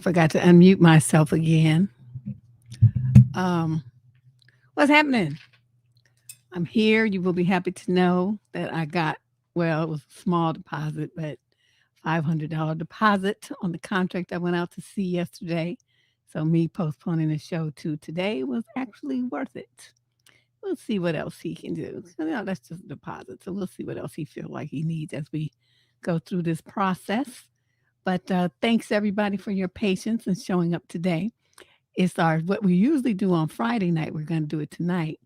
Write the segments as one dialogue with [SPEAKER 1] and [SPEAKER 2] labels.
[SPEAKER 1] Forgot to unmute myself again. Um, what's happening? I'm here. You will be happy to know that I got, well, it was a small deposit, but $500 deposit on the contract I went out to see yesterday. So me postponing the show to today was actually worth it. We'll see what else he can do. That's just a deposit. So we'll see what else he feels like he needs as we go through this process. But thanks everybody for your patience and showing up today. It's our what we usually do on Friday night. We're going to do it tonight.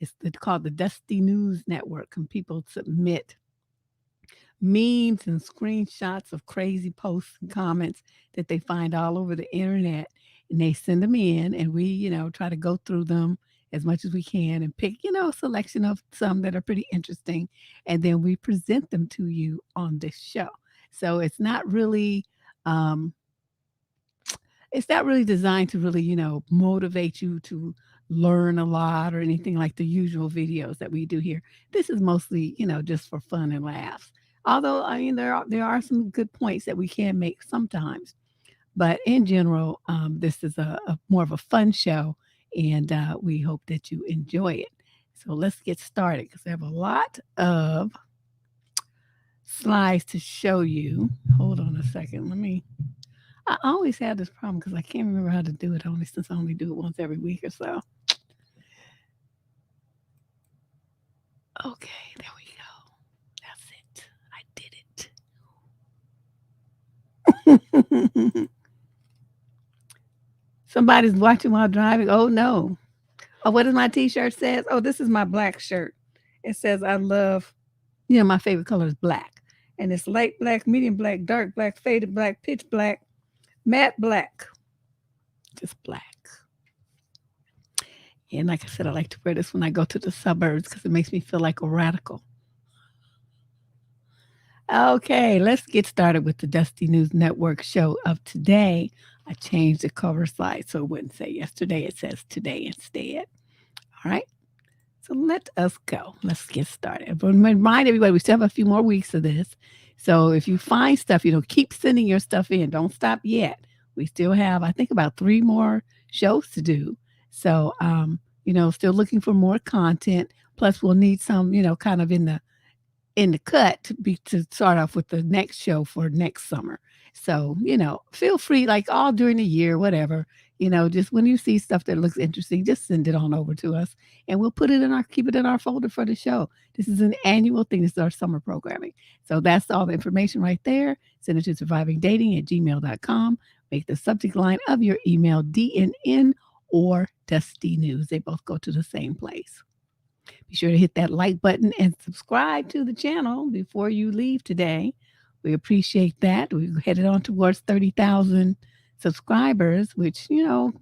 [SPEAKER 1] It's called the Dusty News Network, and people submit memes and screenshots of crazy posts and comments that they find all over the internet, and they send them in, and we, try to go through them as much as we can and pick, a selection of some that are pretty interesting, and then we present them to you on this show. So um, it's not really designed to really, motivate you to learn a lot or anything like the usual videos that we do here. This is mostly, just for fun and laughs. Although, I mean, there are some good points that we can make sometimes, but in general, this is a more of a fun show, and we hope that you enjoy it. So let's get started because I have a lot of slides to show you. Hold on a second. I always have this problem because I can't remember how to do it only since I only do it once every week or so. Okay, there we go. That's it. I did it. Somebody's watching while driving. Oh no. Oh, what does my t-shirt says? Oh, this is my black shirt. It says I love, my favorite color is black. And it's light black, medium black, dark black, faded black, pitch black, matte black. Just black. And like I said, I like to wear this when I go to the suburbs because it makes me feel like a radical. Okay, let's get started with the Dusty News Network show of today. I changed the cover slide so it wouldn't say yesterday, it says today instead. All right, so let us go. Let's get started. But remind everybody, we still have a few more weeks of this. So if you find stuff, keep sending your stuff in. Don't stop yet. We still have, I think, about 3 more shows to do. So, still looking for more content. Plus, we'll need some, kind of in the cut to start off with the next show for next summer. So, feel free, like all during the year, whatever, just when you see stuff that looks interesting, just send it on over to us and we'll keep it in our folder for the show. This is an annual thing. This is our summer programming. So that's all the information right there. Send it to survivingdating@gmail.com. Make the subject line of your email DNN or Dusty News. They both go to the same place. Be sure to hit that like button and subscribe to the channel before you leave today. We appreciate that. We're headed on towards 30,000 subscribers, which,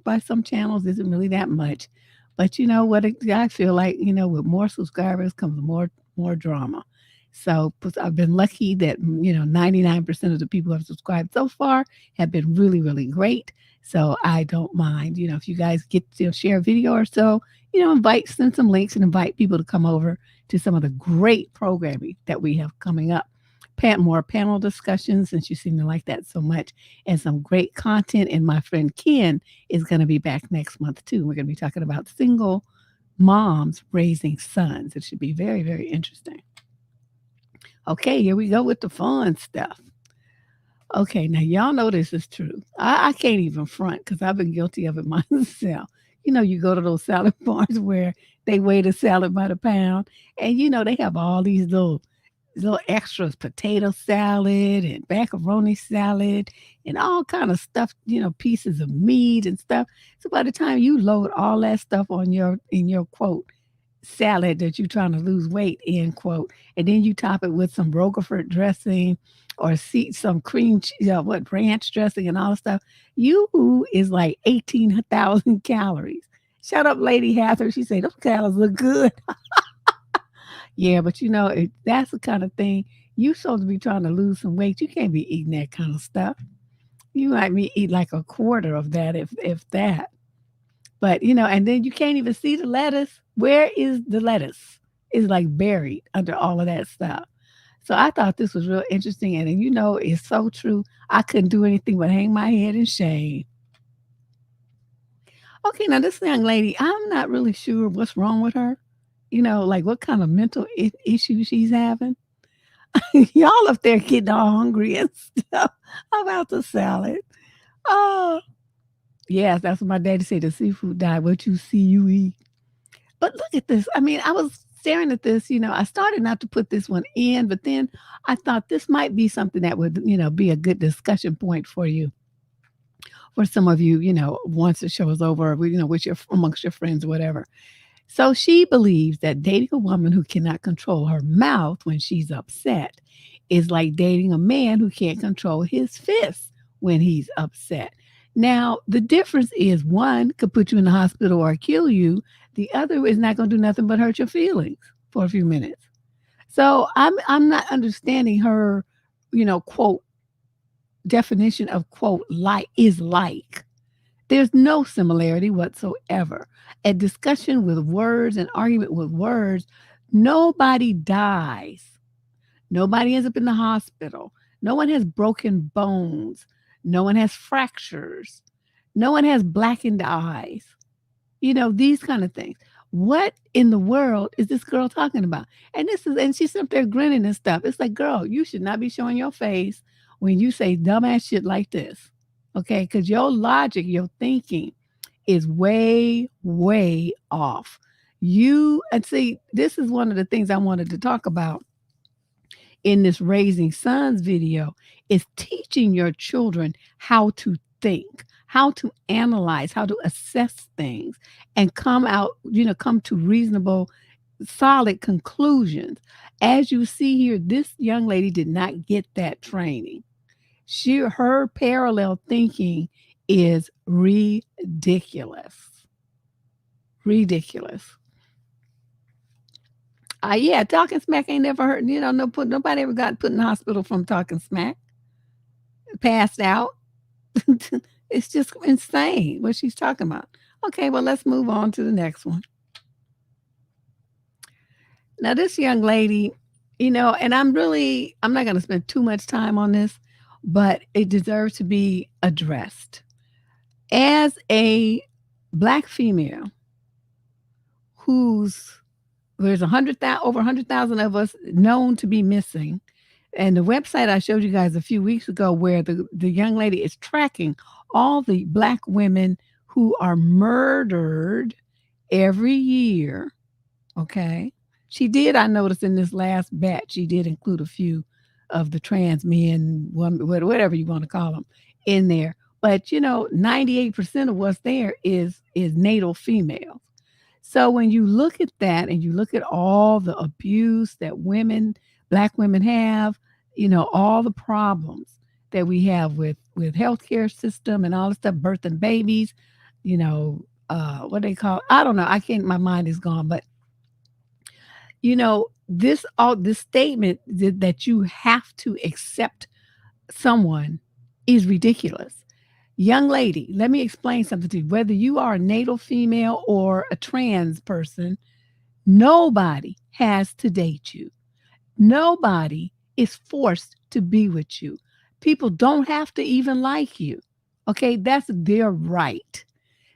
[SPEAKER 1] by some channels isn't really that much. But you know what? I feel like, with more subscribers comes more drama. So I've been lucky that, 99% of the people who have subscribed so far have been really, really great. So I don't mind, if you guys get to share a video or so, send some links and invite people to come over to some of the great programming that we have coming up. More panel discussions, since you seem to like that so much, and some great content. And my friend Ken is going to be back next month too. We're going to be talking about single moms raising sons. It should be very, very interesting. Okay, here we go with the fun stuff. Okay, now y'all know this is true. I can't even front because I've been guilty of it myself. You go to those salad bars where they weigh the salad by the pound, and they have all these little extras, potato salad and macaroni salad and all kind of stuff, pieces of meat and stuff. So by the time you load all that stuff on in your quote salad that you're trying to lose weight, end quote, and then you top it with some Roquefort dressing or some cream, ranch dressing and all that stuff, you is like 18,000 calories. Shut up, Lady Hather. She said, those calories look good. Yeah, but that's the kind of thing you supposed to be trying to lose some weight. You can't be eating that kind of stuff. You might eat like a quarter of that, if that. But and then you can't even see the lettuce. Where is the lettuce? It's like buried under all of that stuff. So I thought this was real interesting, and it's so true. I couldn't do anything but hang my head in shame. Okay, now this young lady, I'm not really sure what's wrong with her. Like what kind of mental issue she's having. Y'all up there getting all hungry and stuff about the salad. Oh, yes, that's what my daddy said. The seafood died. What you see, you eat. But look at this. I mean, I was staring at this. I started not to put this one in, but then I thought this might be something that would, be a good discussion point for you, for some of you, once the show is over, with your amongst your friends or whatever. So she believes that dating a woman who cannot control her mouth when she's upset is like dating a man who can't control his fists when he's upset. Now, the difference is one could put you in the hospital or kill you. The other is not going to do nothing but hurt your feelings for a few minutes. So I'm not understanding her, quote definition of quote like is like. There's no similarity whatsoever. A discussion with words, an argument with words, nobody dies. Nobody ends up in the hospital. No one has broken bones. No one has fractures. No one has blackened eyes. These kind of things. What in the world is this girl talking about? And she's up there grinning and stuff. It's like, girl, you should not be showing your face when you say dumbass shit like this. Okay, because your logic, your thinking is way, way off. And see, this is one of the things I wanted to talk about in this Raising Sons video is teaching your children how to think, how to analyze, how to assess things and come to reasonable, solid conclusions. As you see here, this young lady did not get that training. Her parallel thinking is ridiculous. Ridiculous. Yeah, talking smack ain't never hurt. Nobody ever got put in the hospital from talking smack, passed out. It's just insane what she's talking about. Okay, well, let's move on to the next one. Now, this young lady, and I'm not going to spend too much time on this, but it deserves to be addressed. As a Black female there's over 100,000 of us known to be missing. And the website I showed you guys a few weeks ago where the young lady is tracking all the Black women who are murdered every year. Okay. I noticed in this last batch, she did include a few of the trans men, women, whatever you want to call them, in there. But 98% of what's there is natal females. So when you look at that and you look at all the abuse that Black women have, all the problems that we have with healthcare system and all the stuff, birthing babies, what they call, I don't know, my mind is gone, but this statement that you have to accept someone is ridiculous. Young lady, let me explain something to you. Whether you are a natal female or a trans person, nobody has to date you. Nobody is forced to be with you. People don't have to even like you. Okay, that's their right.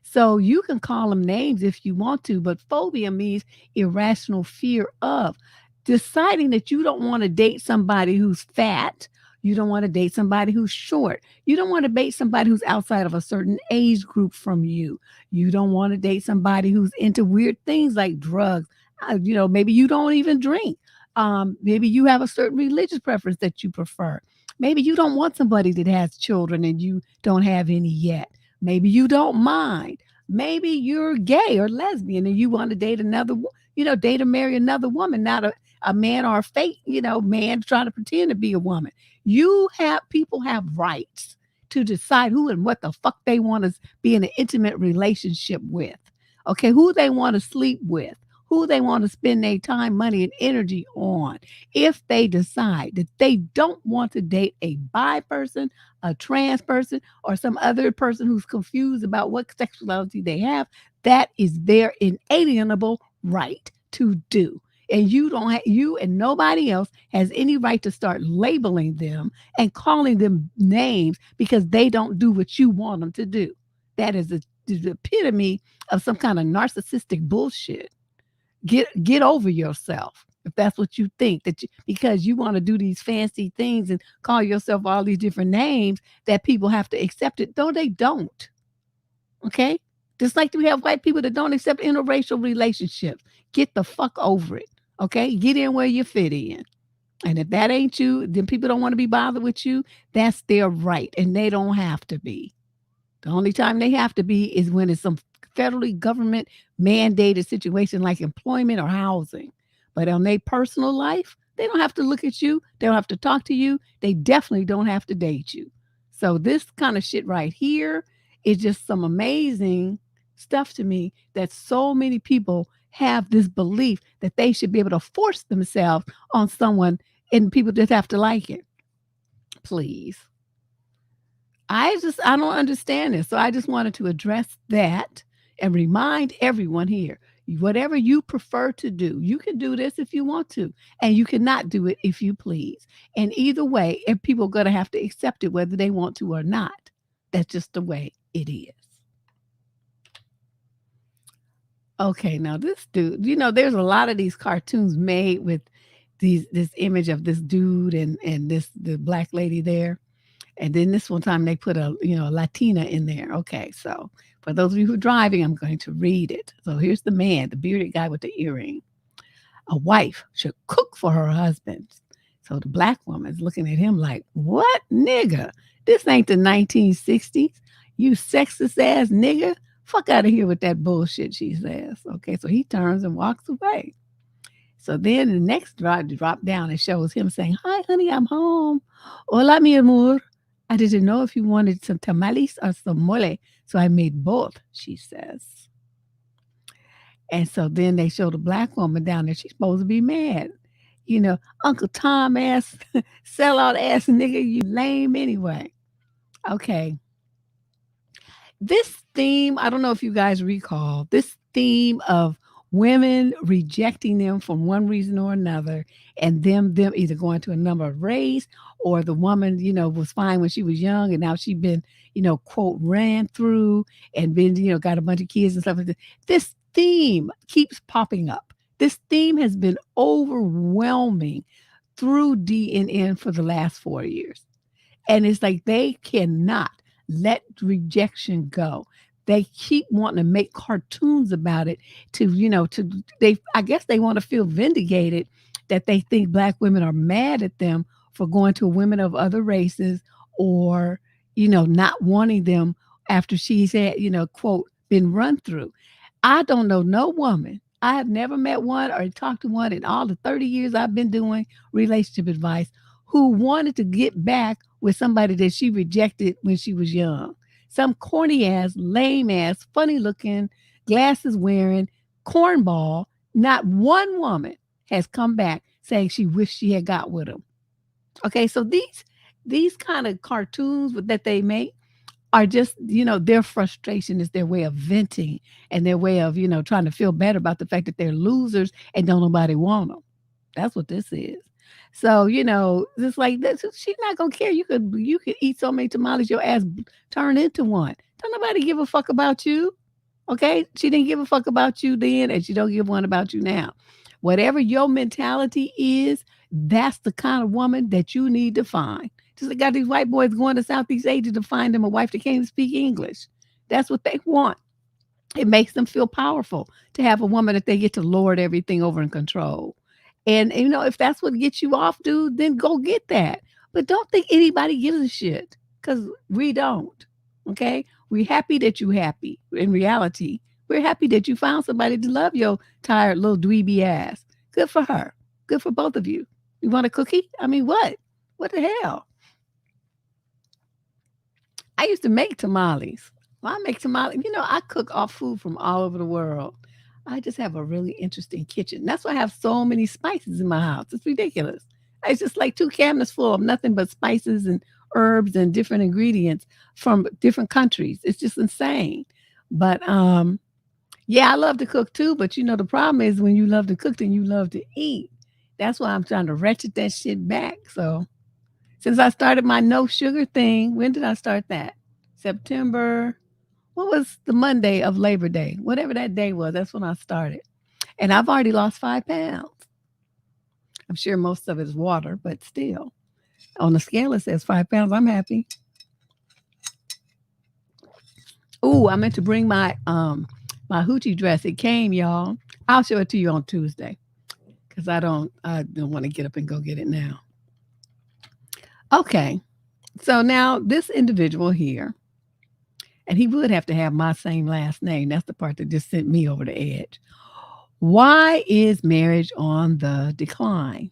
[SPEAKER 1] So you can call them names if you want to, but phobia means irrational fear of. Deciding that you don't want to date somebody who's fat, you don't want to date somebody who's short, you don't want to date somebody who's outside of a certain age group from you, you don't want to date somebody who's into weird things like drugs, maybe you don't even drink, maybe you have a certain religious preference that you prefer, maybe you don't want somebody that has children and you don't have any yet. Maybe you don't mind. Maybe you're gay or lesbian and you want to date date or marry another woman, not a man or a fake, man trying to pretend to be a woman. People have rights to decide who and what the fuck they want to be in an intimate relationship with. Okay, who they want to sleep with, who they want to spend their time, money, and energy on. If they decide that they don't want to date a bi person, a trans person, or some other person who's confused about what sexuality they have, that is their inalienable right to do. And you and nobody else has any right to start labeling them and calling them names because they don't do what you want them to do. That is the epitome of some kind of narcissistic bullshit. Get over yourself if that's what you think because you want to do these fancy things and call yourself all these different names that people have to accept it. No, they don't. Okay? Just like we have white people that don't accept interracial relationships. Get the fuck over it. Okay? Get in where you fit in. And if that ain't you, then people don't want to be bothered with you. That's their right. And they don't have to be. The only time they have to be is when it's some federally government mandated situation like employment or housing. But on their personal life, they don't have to look at you. They don't have to talk to you. They definitely don't have to date you. So this kind of shit right here is just some amazing stuff to me that so many people have this belief that they should be able to force themselves on someone and people just have to like it. Please. I don't understand this. So I just wanted to address that and remind everyone here, whatever you prefer to do, you can do this if you want to, and you cannot do it if you please. And either way, if people are going to have to accept it, whether they want to or not. That's just the way it is. Okay, now this dude, there's a lot of these cartoons made with this image of this dude and the black lady there. And then this one time they put a Latina in there. Okay, so for those of you who are driving, I'm going to read it. So here's the man, the bearded guy with the earring. A wife should cook for her husband. So the black woman is looking at him like, what, nigga? This ain't the 1960s. You sexist ass nigga. Fuck out of here with that bullshit, she says. Okay, so he turns and walks away. So then the next drop down, it shows him saying, hi, honey, I'm home. Hola, mi amor. I didn't know if you wanted some tamales or some mole, so I made both, she says. And so then they show the black woman down there. She's supposed to be mad. Uncle Tom ass, sellout ass nigga, you lame anyway. Okay. This theme, I don't know if you guys recall, this theme of women rejecting them for one reason or another, and them either going to another race or the woman, was fine when she was young and now she's been, quote, ran through and been, got a bunch of kids and stuff like that. This theme keeps popping up. This theme has been overwhelming through DNN for the last 4 years. And it's like they cannot let rejection go. They keep wanting to make cartoons about it I guess they want to feel vindicated that they think black women are mad at them for going to women of other races or, not wanting them after she's had, quote, been run through. I don't know no woman. I have never met one or talked to one in all the 30 years I've been doing relationship advice who wanted to get back with somebody that she rejected when she was young. Some corny ass, lame ass, funny looking, glasses wearing, cornball. Not one woman has come back saying she wished she had got with him. Okay, so these kind of cartoons that they make are just, their frustration is their way of venting and their way of, trying to feel better about the fact that they're losers and don't nobody want them. That's what this is. So, it's like this. She's not gonna care. You could eat so many tamales, your ass turn into one. Don't nobody give a fuck about you. Okay? She didn't give a fuck about you then, and she don't give one about you now. Whatever your mentality is, that's the kind of woman that you need to find. Just like got these white boys going to Southeast Asia to find them a wife that can't even speak English. That's what they want. It makes them feel powerful to have a woman that they get to lord everything over and control. And if that's what gets you off, dude, then go get that. But don't think anybody gives a shit because we don't. Okay? We're happy that you're happy. In reality, we're happy that you found somebody to love your tired little dweeby ass. Good for her. Good for both of you. You want a cookie? I mean, what? What the hell? I used to make tamales. Well, I make tamales. I cook off food from all over the world. I just have a really interesting kitchen. That's why I have so many spices in my house. It's ridiculous. It's just like 2 cabinets full of nothing but spices and herbs and different ingredients from different countries. It's just insane. But Yeah, I love to cook too, but the problem is when you love to cook, then you love to eat. That's why I'm trying to ratchet that shit back. So since I started my no sugar thing, when did I start that? September. What was the Monday of Labor Day? Whatever that day was, that's when I started. And I've already lost 5 pounds. I'm sure most of it is water, but still. On the scale, it says 5 pounds. I'm happy. Ooh, I meant to bring my hoochie dress. It came, y'all. I'll show it to you on Tuesday because I don't want to get up and go get it now. Okay, so now this individual here, and he would have to have my same last name. That's the part that just sent me over the edge. Why is marriage on the decline?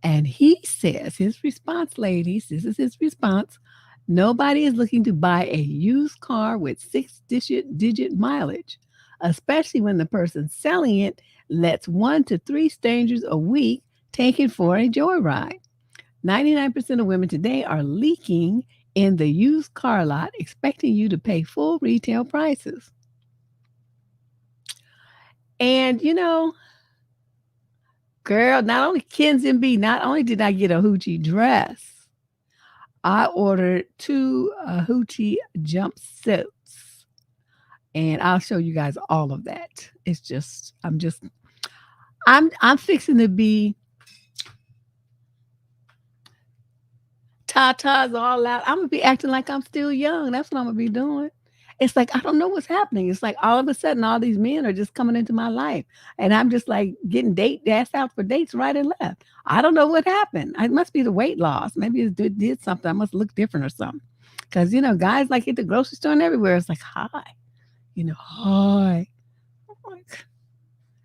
[SPEAKER 1] And he says, his response, ladies, this is his response. Nobody is looking to buy a used car with six digit mileage, especially when the person selling it lets 1 to 3 strangers a week take it for a joyride. 99% of women today are leaking in the used car lot, expecting you to pay full retail prices. And girl, not only Ken's and B, not only did I get a hoochie dress, I ordered 2 hoochie jumpsuits, and I'll show you guys all of that. It's just, I'm fixing to be tatas all out. I'm gonna be acting like I'm still young. That's what I'm gonna be doing. It's like I don't know what's happening. It's like all of a sudden all these men are just coming into my life, and I'm just like getting asked out for dates right and left. I don't know what happened. It must be the weight loss. Maybe it did something. I must look different or something. Because guys like at the grocery store and everywhere. It's like hi, hi. I'm like,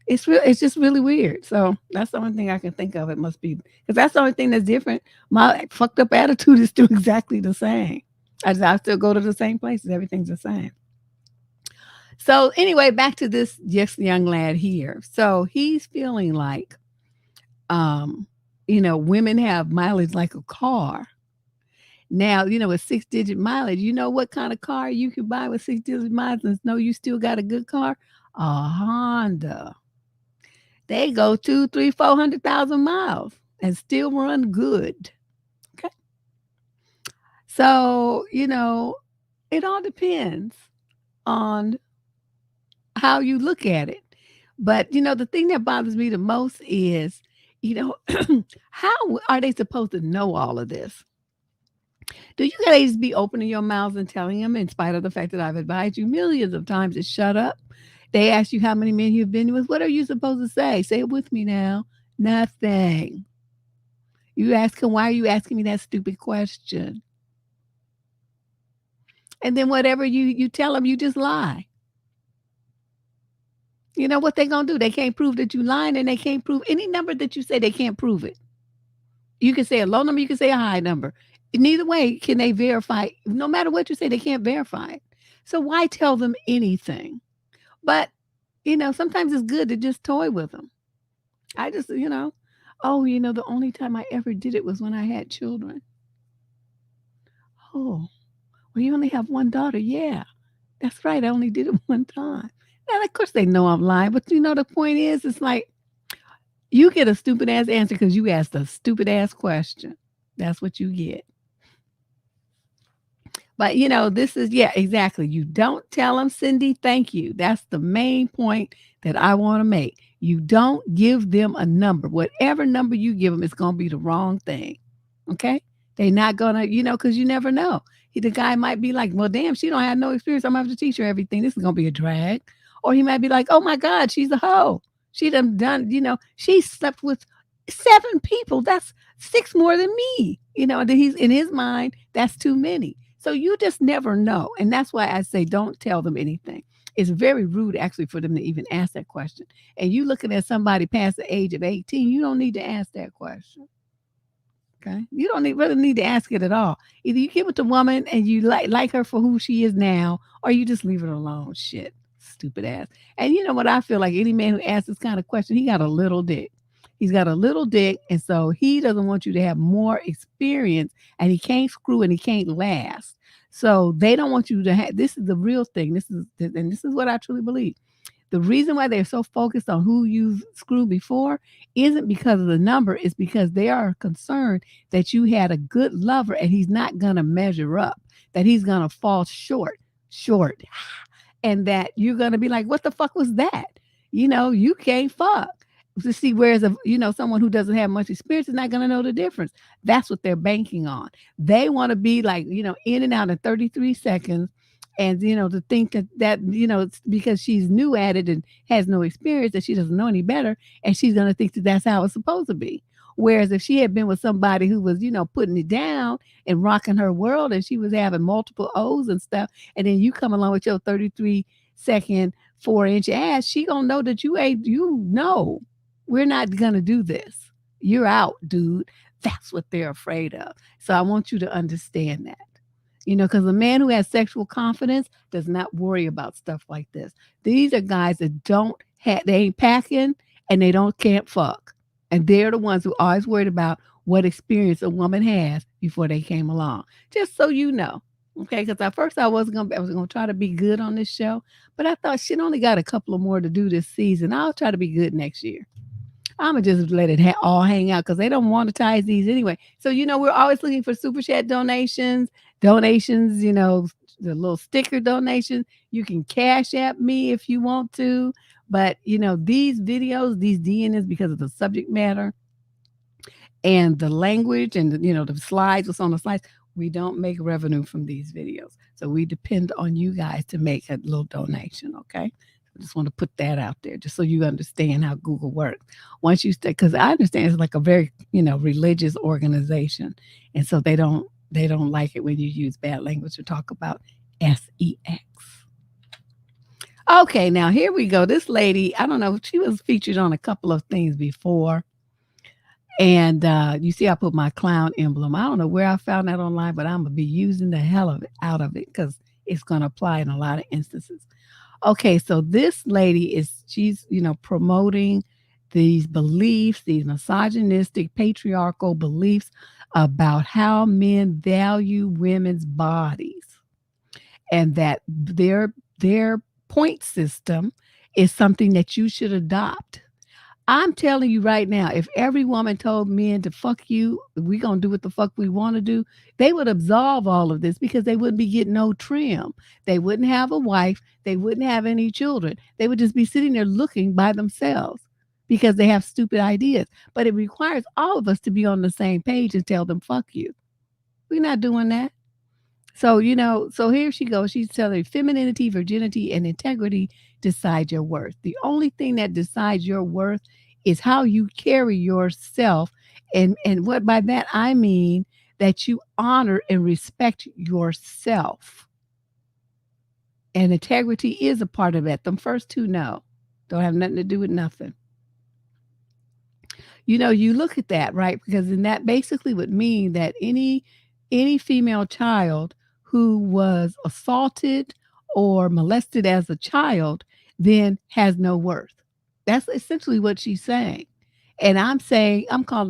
[SPEAKER 1] it's real. It's just really weird. So that's the only thing I can think of. It must be because that's the only thing that's different. My fucked up attitude is still exactly the same. I still go to the same places. Everything's the same. So anyway, back to this just young lad here. So he's feeling like, um, women have mileage like a car. Now, with 6 digit mileage, you know what kind of car you can buy with 6 digit mileage and know you still got a good car? A Honda. They go 2, 3, 400,000 miles and still run good. Okay. So, it all depends on how you look at it. But, the thing that bothers me the most is, how are they supposed to know all of this? Do you guys be opening your mouths and telling them, in spite of the fact that I've advised you millions of times to shut up? They ask you how many men you've been with. What are you supposed to say? Say it with me now. Nothing. You ask him, why are you asking me that stupid question? And then whatever you tell them, you just lie. You know what they gonna do? They can't prove that you lying, and they can't prove any number that you say. They can't prove it. You can say a low number, you can say a high number. Neither way can they verify. No matter what you say, they can't verify it. So why tell them anything? But sometimes it's good to just toy with them. I just, oh, the only time I ever did it was when I had children. Oh, well, you only have one daughter. Yeah, that's right. I only did it one time. And of course they know I'm lying, but the point is, it's like you get a stupid ass answer because you asked a stupid ass question. That's what you get. But this is yeah, exactly. You don't tell them, Cindy, thank you. That's the main point that I want to make. You don't give them a number. Whatever number you give them, it's going to be the wrong thing. Okay? They're not gonna, because you never know. The guy might be like, well, damn, she don't have no experience. I'm gonna have to teach her everything. This is gonna be a drag. Or he might be like, oh my God, she's a hoe. She done, she slept with 7 people. That's 6 more than me. And he's in his mind, that's too many. So you just never know. And that's why I say don't tell them anything. It's very rude actually for them to even ask that question. And you looking at somebody past the age of 18, you don't need to ask that question. Okay. You don't really need to ask it at all. Either you give it to woman and you like her for who she is now, or you just leave it alone. Shit. Stupid ass. And you know what I feel like any man who asks this kind of question, he got a little dick. He's got a little dick, and so he doesn't want you to have more experience, and he can't screw and he can't last. So they don't want you to have, this is the real thing. This is what I truly believe. The reason why they're so focused on who you've screwed before isn't because of the number, it's because they are concerned that you had a good lover and he's not going to measure up, that he's going to fall short, and that you're going to be like, what the fuck was that? You can't fuck. To see, whereas someone who doesn't have much experience is not going to know the difference. That's what they're banking on. They want to be like, in and out in 33 seconds, and to think that it's because she's new at it and has no experience, that she doesn't know any better, and she's going to think that that's how it's supposed to be. Whereas if she had been with somebody who was putting it down and rocking her world, and she was having multiple O's and stuff, and then you come along with your 33-second 4-inch ass, she gonna know that we're not gonna do this. You're out, dude. That's what they're afraid of. So I want you to understand that. Because a man who has sexual confidence does not worry about stuff like this. These are guys that they ain't packing, and they can't fuck. And they're the ones who are always worried about what experience a woman has before they came along. Just so you know. Okay, because at first I was gonna try to be good on this show, but I thought shit only got a couple of more to do this season. I'll try to be good next year. I'm gonna just let it all hang out because they don't monetize these anyway. So we're always looking for super chat donations, the little sticker donations. You can cash app me if you want to, but these videos, these DNNs, because of the subject matter and the language and the slides, what's on the slides, we don't make revenue from these videos. So we depend on you guys to make a little donation, okay? I just want to put that out there just so you understand how Google works. Once you stay, because I understand it's like a very, religious organization. And so they don't like it when you use bad language to talk about sex. Okay, now here we go. This lady, I don't know, she was featured on a couple of things before. And you see I put my clown emblem. I don't know where I found that online, but I'm going to be using the hell out of it because it's going to apply in a lot of instances. Okay, so this lady she's promoting these beliefs, these misogynistic, patriarchal beliefs about how men value women's bodies, and that their point system is something that you should adopt. I'm telling you right now, if every woman told men to fuck you, we're going to do what the fuck we want to do, they would absolve all of this because they wouldn't be getting no trim. They wouldn't have a wife. They wouldn't have any children. They would just be sitting there looking by themselves because they have stupid ideas. But it requires all of us to be on the same page and tell them, fuck you. We're not doing that. So, so here she goes. She's telling femininity, virginity, and integrity decide your worth. The only thing that decides your worth is how you carry yourself. And what by that I mean that you honor and respect yourself. And integrity is a part of that. Them first two, no. Don't have nothing to do with nothing. You look at that, right? Because then that basically would mean that any female child who was assaulted or molested as a child then has no worth. That's essentially what she's saying. And I'm saying,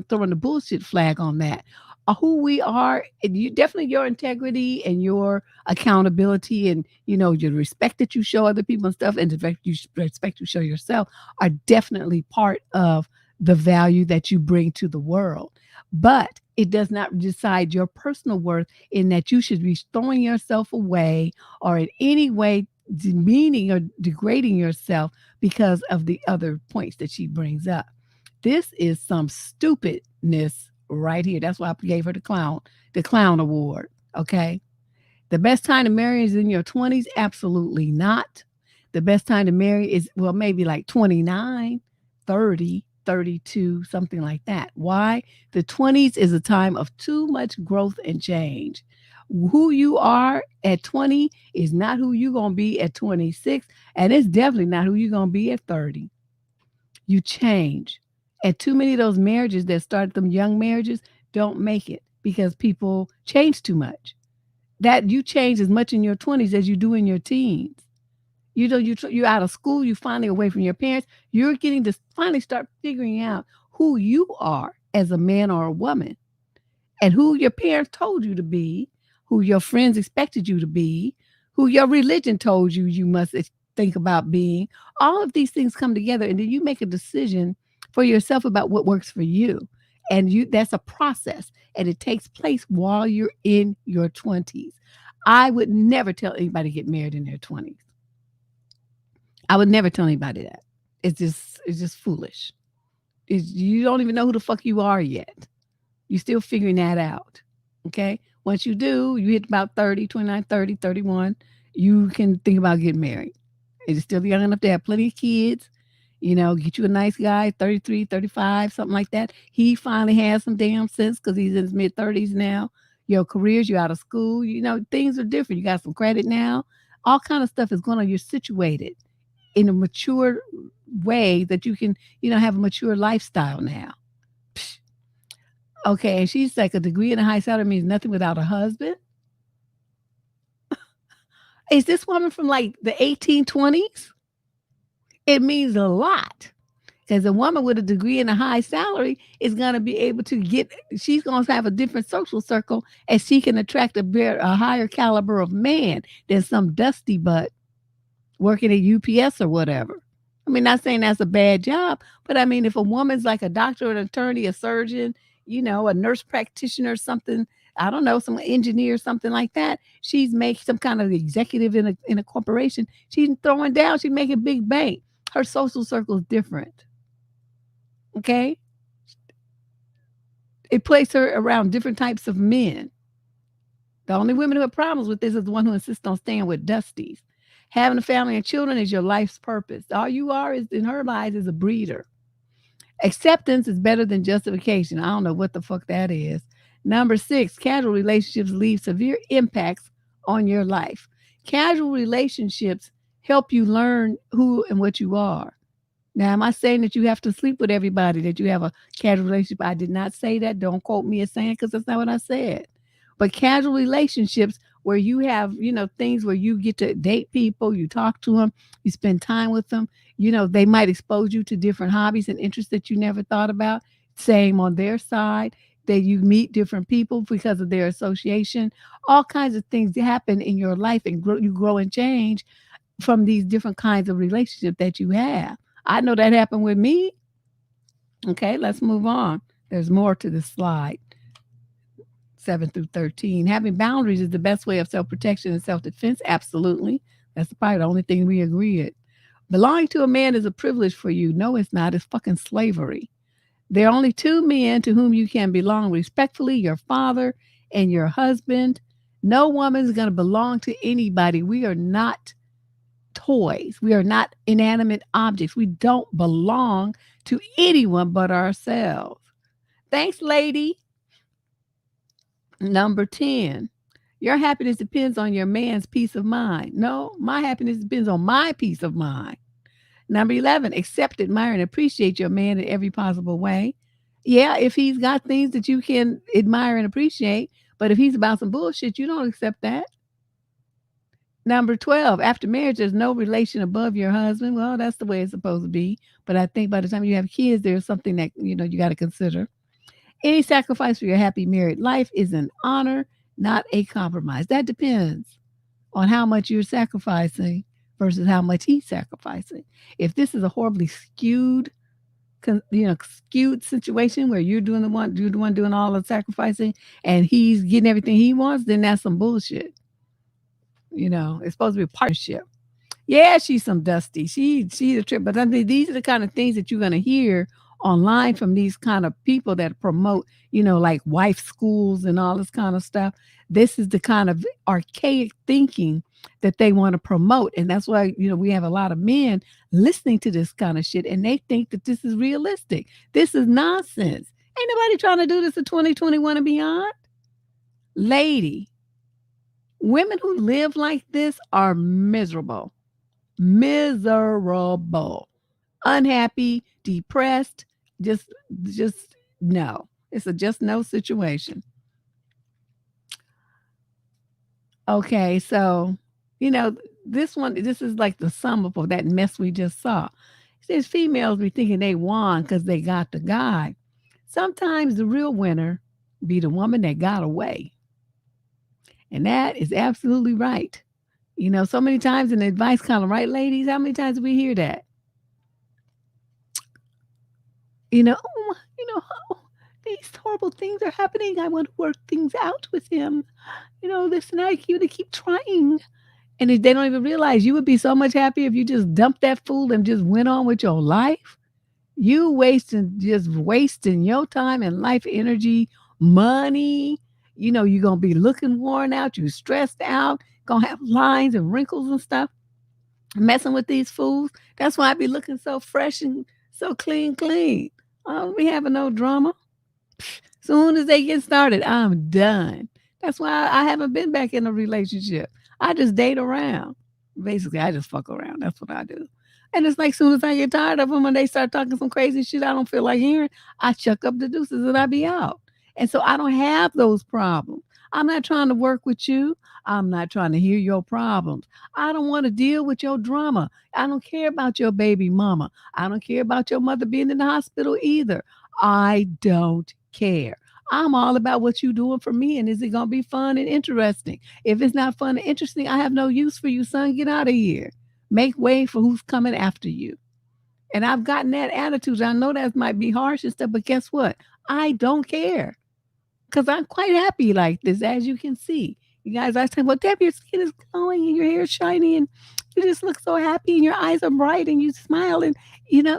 [SPEAKER 1] throwing the bullshit flag on that. Who we are, and definitely your integrity and your accountability and, your respect that you show other people and stuff, and the respect you show yourself are definitely part of the value that you bring to the world. But it does not decide your personal worth in that you should be throwing yourself away or in any way demeaning or degrading yourself because of the other points that she brings up. This is some stupidness right here. That's why I gave her the clown award. Okay. The best time to marry is in your 20s. Absolutely not. The best time to marry is, maybe like 29, 30, 32, something like that. Why? The 20s is a time of too much growth and change. Who you are at 20 is not who you're going to be at 26. And it's definitely not who you're going to be at 30. You change. And too many of those marriages that started them young marriages don't make it because people change too much. That you change as much in your 20s as you do in your teens. You're out of school, you're finally away from your parents. You're getting to finally start figuring out who you are as a man or a woman and who your parents told you to be, who your friends expected you to be, who your religion told you you must think about being. All of these things come together, and then you make a decision for yourself about what works for you. And that's a process, and it takes place while you're in your 20s. I would never tell anybody to get married in their 20s. I would never tell anybody that. It's just foolish. You don't even know who the fuck you are yet. You're still figuring that out. Okay? Once you do, you hit about 30, 29, 30, 31, you can think about getting married. And you're still young enough to have plenty of kids. Get you a nice guy, 33, 35, something like that. He finally has some damn sense because he's in his mid 30s now. Your careers, you're out of school. Things are different. You got some credit now. All kind of stuff is going on. You're situated in a mature way that you can, have a mature lifestyle now. Psh. Okay, and she's like, a degree and a high salary means nothing without a husband. Is this woman from like the 1820s? It means a lot. Because a woman with a degree and a high salary is going to be able to she's going to have a different social circle, and she can attract a higher caliber of man than some dusty butt working at UPS or whatever. I mean, not saying that's a bad job, but I mean, if a woman's like a doctor, an attorney, a surgeon, a nurse practitioner, something, I don't know, some engineer, something like that, she's making some kind of executive in a corporation. She's throwing down, she's making big bank. Her social circle is different. Okay? It places her around different types of men. The only women who have problems with this is the one who insists on staying with Dusties. Having a family and children is your life's purpose. All you are is, in her life, is a breeder. Acceptance is better than justification. I don't know what the fuck that is. Number 6, casual relationships leave severe impacts on your life. Casual relationships help you learn who and what you are. Now, am I saying that you have to sleep with everybody, that you have a casual relationship? I did not say that. Don't quote me as saying, because that's not what I said. But casual relationships where you have, things where you get to date people, you talk to them, you spend time with them, they might expose you to different hobbies and interests that you never thought about. Same on their side, that you meet different people because of their association. All kinds of things happen in your life, and you grow and change from these different kinds of relationships that you have. I know that happened with me. Okay, let's move on. There's more to this slide. 7 through 13. Having boundaries is the best way of self-protection and self-defense. Absolutely. That's probably the only thing we agree at. Belonging to a man is a privilege for you. No, it's not. It's fucking slavery. There are only 2 men to whom you can belong respectfully, your father and your husband. No woman is going to belong to anybody. We are not toys. We are not inanimate objects. We don't belong to anyone but ourselves. Thanks, lady. Number 10, your happiness depends on your man's peace of mind. No, my happiness depends on my peace of mind. Number 11, accept, admire, and appreciate your man in every possible way. Yeah, if he's got things that you can admire and appreciate, but if he's about some bullshit, you don't accept that. Number 12, after marriage, there's no relation above your husband. Well, that's the way it's supposed to be. But I think by the time you have kids, there's something that, you got to consider. Any sacrifice for your happy married life is an honor, not a compromise. That depends on how much you're sacrificing versus how much he's sacrificing. If this is a horribly skewed situation where you're the one doing all the sacrificing and he's getting everything he wants, then that's some bullshit. It's supposed to be a partnership. Yeah, she's some dusty. She's a trip. But I mean, these are the kind of things that you're going to hear online from these kind of people that promote, like wife schools and all this kind of stuff. This is the kind of archaic thinking that they want to promote. And that's why, we have a lot of men listening to this kind of shit, and they think that this is realistic. This is nonsense. Ain't nobody trying to do this in 2021 and beyond. Lady, women who live like this are miserable. Miserable. Unhappy, depressed, just no. It's a just no situation. Okay, so, this is like the sum up of that mess we just saw. It says females be thinking they won because they got the guy. Sometimes the real winner be the woman that got away. And that is absolutely right. So many times in the advice column, right, ladies? How many times do we hear that? "Oh, oh, these horrible things are happening. I want to work things out with him. This and that. You to keep trying." And if they don't even realize you would be so much happier if you just dumped that fool and just went on with your life. You wasting your time and life energy, money. You're gonna be looking worn out, you stressed out, gonna have lines and wrinkles and stuff, messing with these fools. That's why I be looking so fresh and so clean. I don't be having no drama. Soon as they get started, I'm done. That's why I haven't been back in a relationship. I just date around. Basically, I just fuck around. That's what I do. And it's like soon as I get tired of them and they start talking some crazy shit I don't feel like hearing, I chuck up the deuces and I be out. And so I don't have those problems. I'm not trying to work with you. I'm not trying to hear your problems. I don't want to deal with your drama. I don't care about your baby mama. I don't care about your mother being in the hospital either. I don't care. I'm all about what you doing for me and is it going to be fun and interesting? If it's not fun and interesting, I have no use for you, son. Get out of here. Make way for who's coming after you. And I've gotten that attitude. I know that might be harsh and stuff, but guess what? I don't care because I'm quite happy like this, as you can see. You guys, I said, well, Deb, your skin is glowing and your hair is shiny and you just look so happy and your eyes are bright and you smile. And,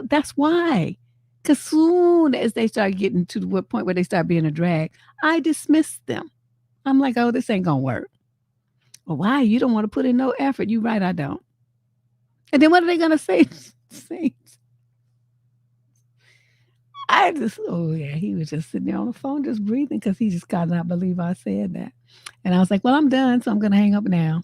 [SPEAKER 1] that's why. Because soon as they start getting to the point where they start being a drag, I dismiss them. I'm like, oh, this ain't going to work. Well, why? You don't want to put in no effort. You right, I don't. And then what are they going to say? Say, oh yeah, he was just sitting there on the phone just breathing because he just could not believe I said that. And I was like, well, I'm done, so I'm going to hang up now.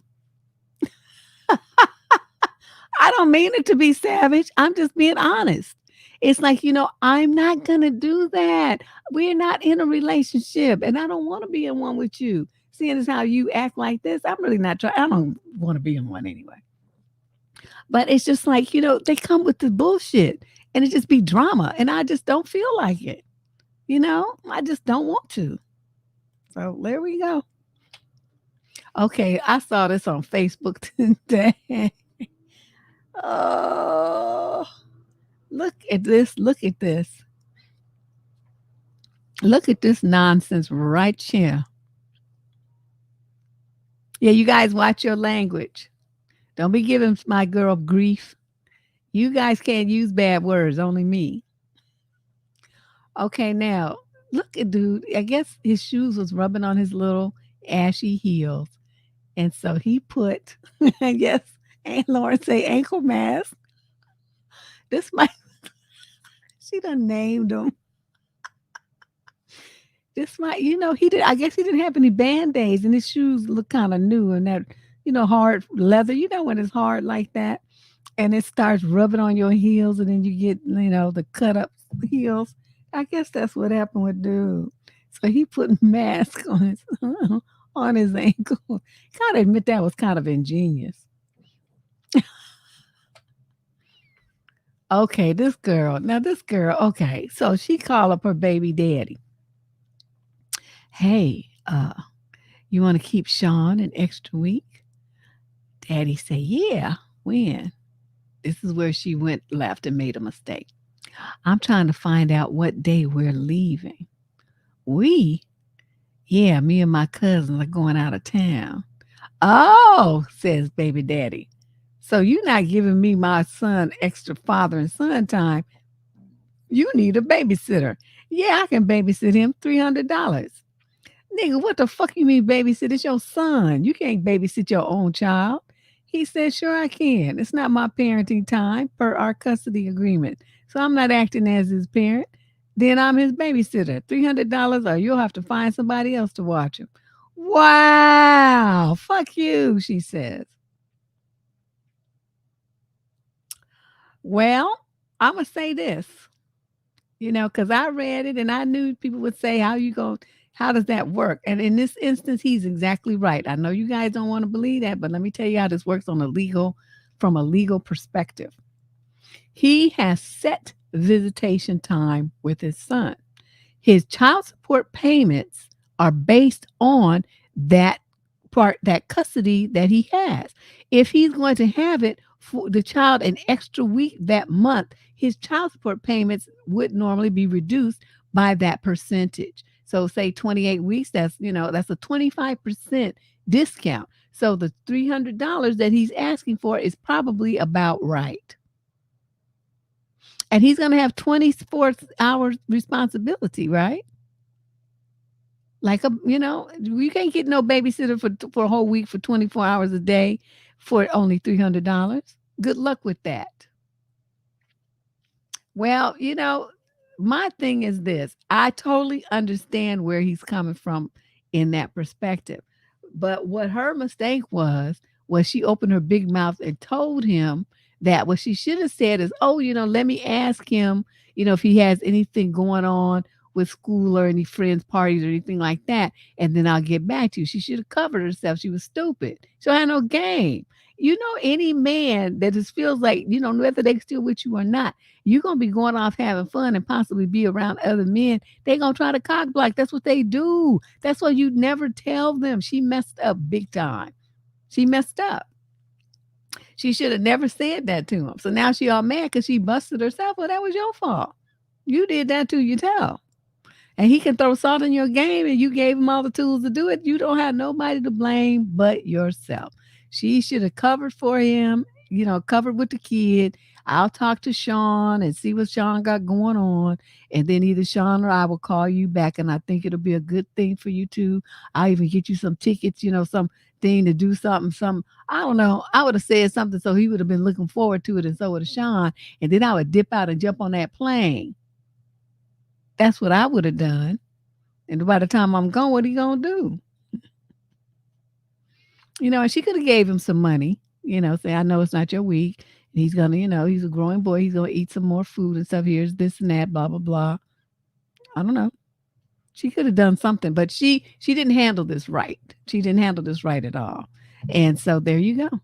[SPEAKER 1] I don't mean it to be savage. I'm just being honest. It's like, I'm not going to do that. We're not in a relationship and I don't want to be in one with you. Seeing as how you act like this, I'm really not trying. I don't want to be in one anyway. But it's just like, they come with the bullshit and it just be drama. And I just don't feel like it. I just don't want to. So there we go. Okay, I saw this on Facebook today. Oh, look at this. Look at this. Look at this nonsense right here. Yeah, you guys watch your language. Don't be giving my girl grief. You guys can't use bad words, only me. Okay, now look at dude. I guess his shoes was rubbing on his little ashy heels. And so he put, I guess, Aunt Lauren say ankle mask. This might, she done named him. This might, he did, I guess he didn't have any band-aids and his shoes look kind of new and that, hard leather. When it's hard like that and it starts rubbing on your heels and then you get, the cut up heels. I guess that's what happened with dude. So he put mask on his ankle. Gotta admit that was kind of ingenious. Okay, this girl. Okay, so she called up her baby daddy. Hey, you want to keep Sean an extra week? Daddy said, yeah. When? This is where she went left and made a mistake. I'm trying to find out what day we're leaving. We? Yeah, me and my cousins are going out of town. Oh, says baby daddy. So you're not giving me my son extra father and son time. You need a babysitter. Yeah, I can babysit him $300. Nigga, what the fuck you mean babysit? It's your son. You can't babysit your own child. He said, sure I can. It's not my parenting time per our custody agreement. So I'm not acting as his parent. Then I'm his babysitter. $300 or you'll have to find somebody else to watch him. Wow. Fuck you, she says. Well, I'm going to say this, because I read it and I knew people would say, how does that work? And in this instance, he's exactly right. I know you guys don't want to believe that, but let me tell you how this works from a legal perspective. He has set visitation time with his son. His child support payments are based on that part, that custody that he has. If he's going to have it for the child an extra week that month, his child support payments would normally be reduced by that percentage. So say 28 weeks, that's a 25% discount. So the $300 that he's asking for is probably about right. And he's going to have 24 hours responsibility, right? Like you can't get no babysitter for a whole week for 24 hours a day for only $300. Good luck with that. Well, my thing is this. I totally understand where he's coming from in that perspective. But what her mistake was she opened her big mouth and told him that what she should have said is, oh, let me ask him, if he has anything going on with school or any friends parties or anything like that, and then I'll get back to you. She should have covered herself. She was stupid. She had no game. Any man that just feels like, whether they still with you or not, you're going to be going off having fun and possibly be around other men. They're going to try to cock block. That's what they do. That's why you never tell them. She messed up big time. She messed up. She should have never said that to him. So now she all mad because she busted herself. Well, that was your fault. You did that to you tell. And he can throw salt in your game and you gave him all the tools to do it. You don't have nobody to blame but yourself. She should have covered for him, covered with the kid. I'll talk to Sean and see what Sean got going on. And then either Sean or I will call you back. And I think it'll be a good thing for you too. I'll even get you some tickets, some thing to do something. I don't know. I would have said something so he would have been looking forward to it. And so would have Sean. And then I would dip out and jump on that plane. That's what I would have done. And by the time I'm gone, what are you going to do? And she could have gave him some money, say, I know it's not your week. And he's going to, he's a growing boy. He's going to eat some more food and stuff. Here's this and that, blah, blah, blah. I don't know. She could have done something, but she didn't handle this right. She didn't handle this right at all. And so there you go.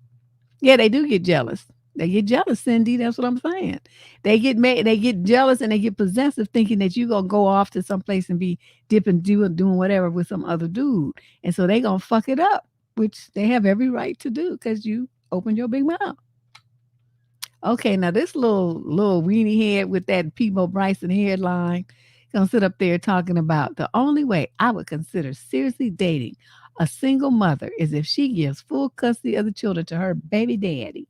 [SPEAKER 1] Yeah, they do get jealous. They get jealous, Cindy. That's what I'm saying. They get jealous and they get possessive thinking that you're going to go off to someplace and be dipping, doing whatever with some other dude. And so they going to fuck it up, which they have every right to do because you opened your big mouth. Okay, now this little weenie head with that Peebo Bryson headline going to sit up there talking about the only way I would consider seriously dating a single mother is if she gives full custody of the children to her baby daddy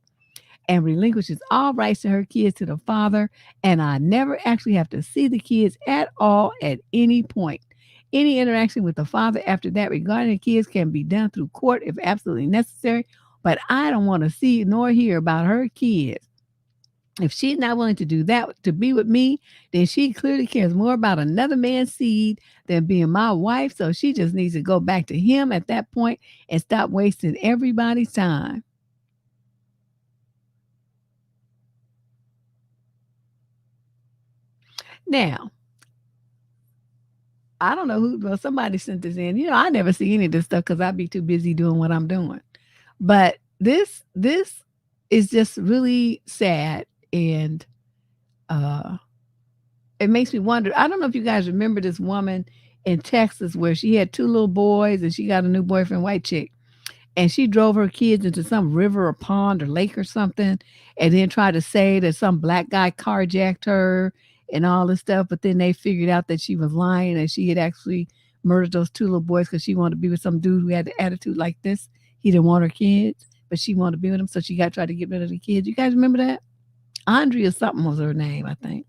[SPEAKER 1] and relinquishes all rights to her kids to the father, and I never actually have to see the kids at all at any point. Any interaction with the father after that regarding the kids can be done through court if absolutely necessary, but I don't want to see nor hear about her kids. If she's not willing to do that, to be with me, then she clearly cares more about another man's seed than being my wife, so she just needs to go back to him at that point and stop wasting everybody's time. Now, I don't know who, somebody sent this in. I never see any of this stuff because I'd be too busy doing what I'm doing. But this is just really sad. And it makes me wonder. I don't know if you guys remember this woman in Texas where she had 2 little boys and she got a new boyfriend, white chick. And she drove her kids into some river or pond or lake or something and then tried to say that some black guy carjacked her and all this stuff. But then they figured out that she was lying and she had actually murdered those 2 little boys because she wanted to be with some dude who had the attitude like this. He didn't want her kids, but she wanted to be with him. So she tried to get rid of the kids. You guys remember that? Andrea something was her name, I think.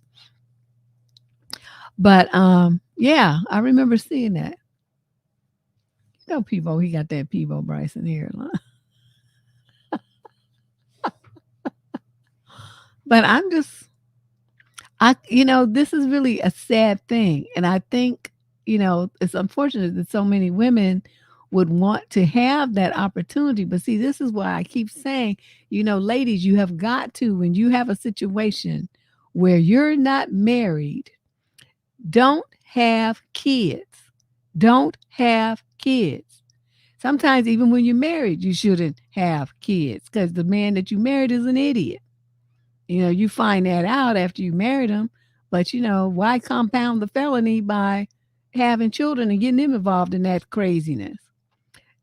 [SPEAKER 1] But yeah, I remember seeing that. Peebo, he got that Peebo Bryson hairline. But this is really a sad thing. And I think, it's unfortunate that so many women would want to have that opportunity. But see, this is why I keep saying, ladies, you have got to, when you have a situation where you're not married, don't have kids. Don't have kids. Sometimes even when you're married, you shouldn't have kids because the man that you married is an idiot. You find that out after you married him. But, why compound the felony by having children and getting them involved in that craziness?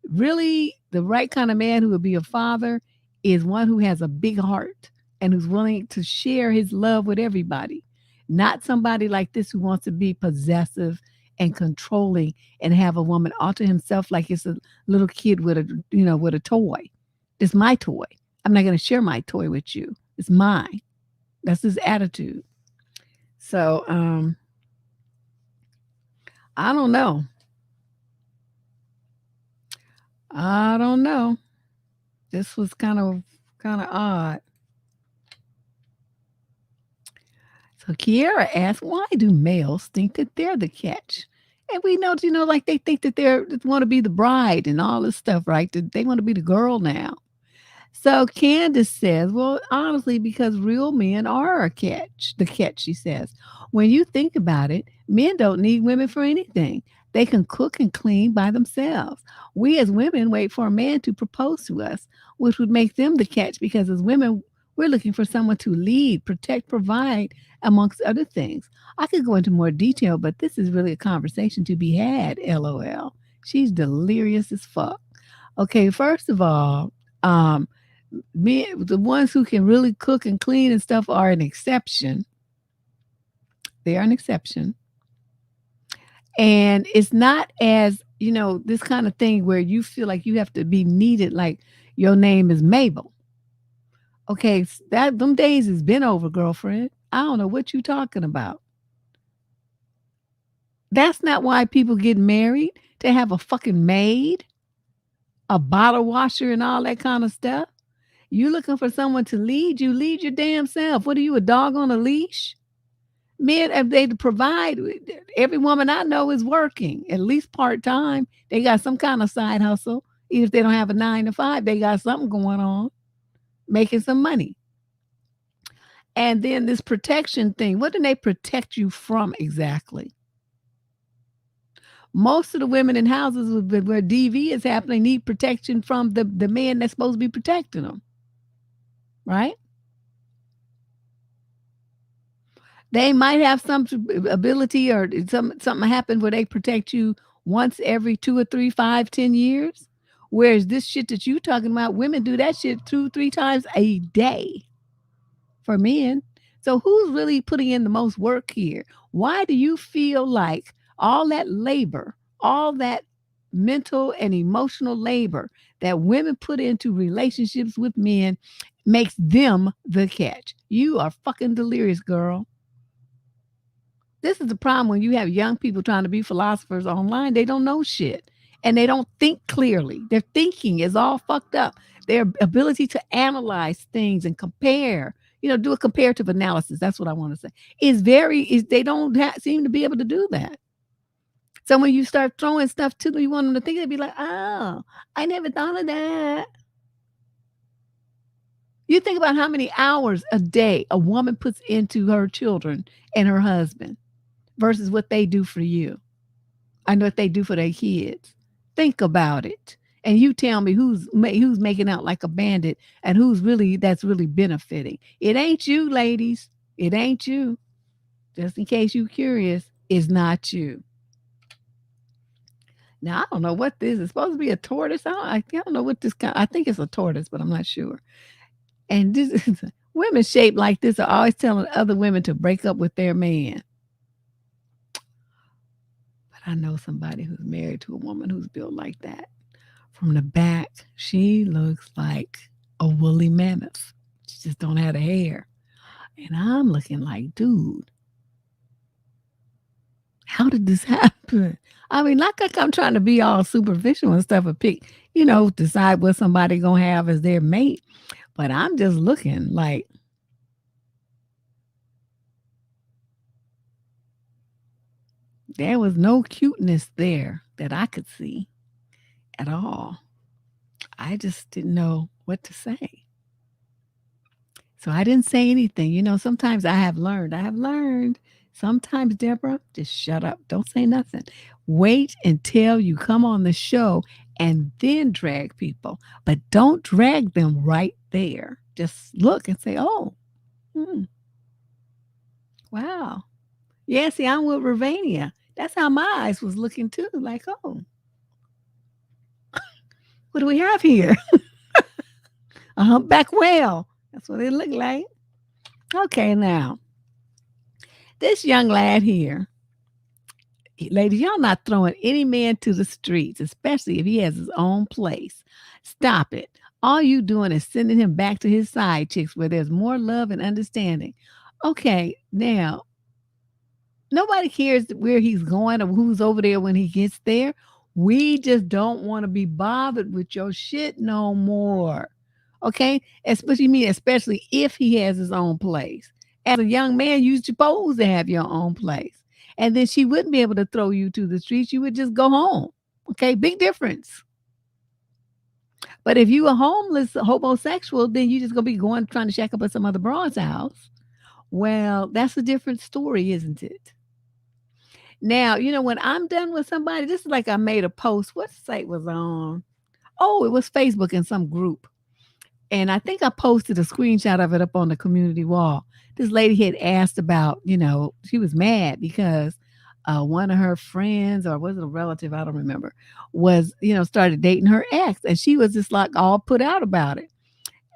[SPEAKER 1] Really, the right kind of man who would be a father is one who has a big heart and who's willing to share his love with everybody. Not somebody like this who wants to be possessive and controlling and have a woman alter himself like it's a little kid with a toy. It's my toy. I'm not going to share my toy with you. It's mine. That's his attitude. So, I don't know. I don't know. This was kind of odd. So Kiera asked, why do males think that they're the catch? And we know, like they think that they want to be the bride and all this stuff, right? That they want to be the girl now. So Candace says, well, honestly, because real men are the catch, she says. When you think about it, men don't need women for anything. They can cook and clean by themselves. We as women wait for a man to propose to us, which would make them the catch because as women, we're looking for someone to lead, protect, provide, amongst other things. I could go into more detail, but this is really a conversation to be had, LOL. She's delirious as fuck. Okay, first of all, um, the ones who can really cook and clean and stuff are an exception. They are an exception. And it's not as, this kind of thing where you feel like you have to be needed like your name is Mabel. Okay, that them days has been over, girlfriend. I don't know what you talking about. That's not why people get married, to have a fucking maid, a bottle washer and all that kind of stuff. You looking for someone to lead your damn self. What are you, a dog on a leash? Men, if they provide, every woman I know is working at least part time. They got some kind of side hustle. Even if they don't have a 9 to 5, they got something going on, making some money. And then this protection thing, what do they protect you from exactly? Most of the women in houses where DV is happening need protection from the man that's supposed to be protecting them, right? They might have some ability or something happen where they protect you once every 2 or 3, 5, 10 years. Whereas this shit that you talking about, women do that shit 2, 3 times a day for men. So who's really putting in the most work here? Why do you feel like all that labor, all that mental and emotional labor that women put into relationships with men makes them the catch? You are fucking delirious, girl. This is the problem when you have young people trying to be philosophers online. They don't know shit and they don't think clearly. Their thinking is all fucked up. Their ability to analyze things and compare, do a comparative analysis. That's what I want to say. They don't seem to be able to do that. So when you start throwing stuff to them, you want them to think, they'd be like, oh, I never thought of that. You think about how many hours a day a woman puts into her children and her husband versus what they do for you. I know what they do for their kids. Think about it. And you tell me who's making out like a bandit and that's really benefiting. It ain't you, ladies. It ain't you. Just in case you're curious, it's not you. Now, I don't know what this is. It's supposed to be a tortoise. I don't know what this kind. I think it's a tortoise, but I'm not sure. And this women shaped like this are always telling other women to break up with their man. But I know somebody who's married to a woman who's built like that. From the back, she looks like a woolly mammoth. She just don't have the hair. And I'm looking like, dude, how did this happen? I mean, not like I'm trying to be all superficial and stuff and decide what somebody gonna have as their mate. But I'm just looking like there was no cuteness there that I could see at all. I just didn't know what to say. So I didn't say anything. Sometimes I have learned. Sometimes, Deborah, just shut up. Don't say nothing. Wait until you come on the show and then drag people. But don't drag them right there. Just look and say, oh, wow. Yeah, see, I'm with Ravania. That's how my eyes was looking too. Like, oh. What do we have here? A humpback whale. That's what it looked like. Okay, now, this young lad here, ladies, y'all not throwing any man to the streets, especially if he has his own place. Stop it. All you doing is sending him back to his side chicks where there's more love and understanding. Okay, now nobody cares where he's going or who's over there when he gets there. We just don't want to be bothered with your shit no more. Okay? Especially if he has his own place. As a young man, you're supposed to have your own place. And then she wouldn't be able to throw you to the streets. You would just go home. Okay? Big difference. But if you a homeless homosexual, then you just gonna be going trying to shack up at some other broad's house. Well, that's a different story, isn't it? Now, when I'm done with somebody, this is like I made a post. What site was I on? Oh, it was Facebook in some group. And I think I posted a screenshot of it up on the community wall. This lady had asked about, she was mad because one of her friends, or was it a relative? I don't remember, was, started dating her ex. And she was just like all put out about it.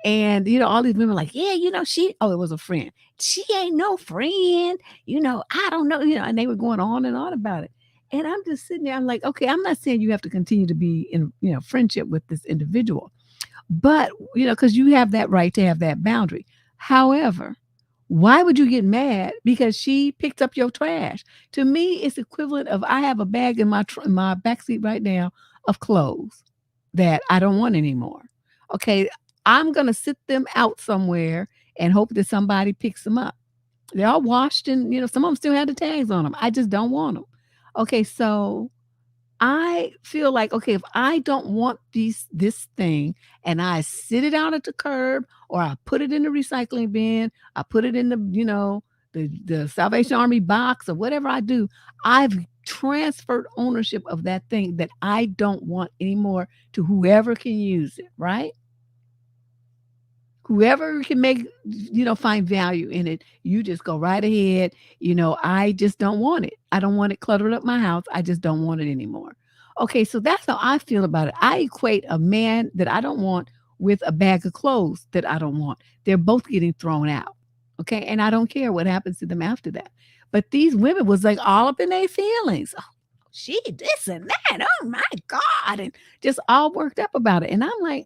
[SPEAKER 1] And, all these women like, yeah, it was a friend. She ain't no friend. I don't know, and they were going on and on about it. And I'm just sitting there. I'm like, okay, I'm not saying you have to continue to be in, friendship with this individual, but, because you have that right to have that boundary. However, why would you get mad because she picked up your trash? To me, it's equivalent of I have a bag in my backseat right now of clothes that I don't want anymore. Okay, I'm going to sit them out somewhere and hope that somebody picks them up. They're all washed and, some of them still have the tags on them. I just don't want them. Okay, so I feel like, okay, if I don't want this thing and I sit it out at the curb or I put it in the recycling bin, I put it in the Salvation Army box or whatever I do, I've transferred ownership of that thing that I don't want anymore to whoever can use it, right? Whoever can find value in it, you just go right ahead. I just don't want it. I don't want it cluttered up my house. I just don't want it anymore. Okay, so that's how I feel about it. I equate a man that I don't want with a bag of clothes that I don't want. They're both getting thrown out. Okay, and I don't care what happens to them after that. But these women was like all up in their feelings. Oh, she this and that. Oh my God. And just all worked up about it. And I'm like,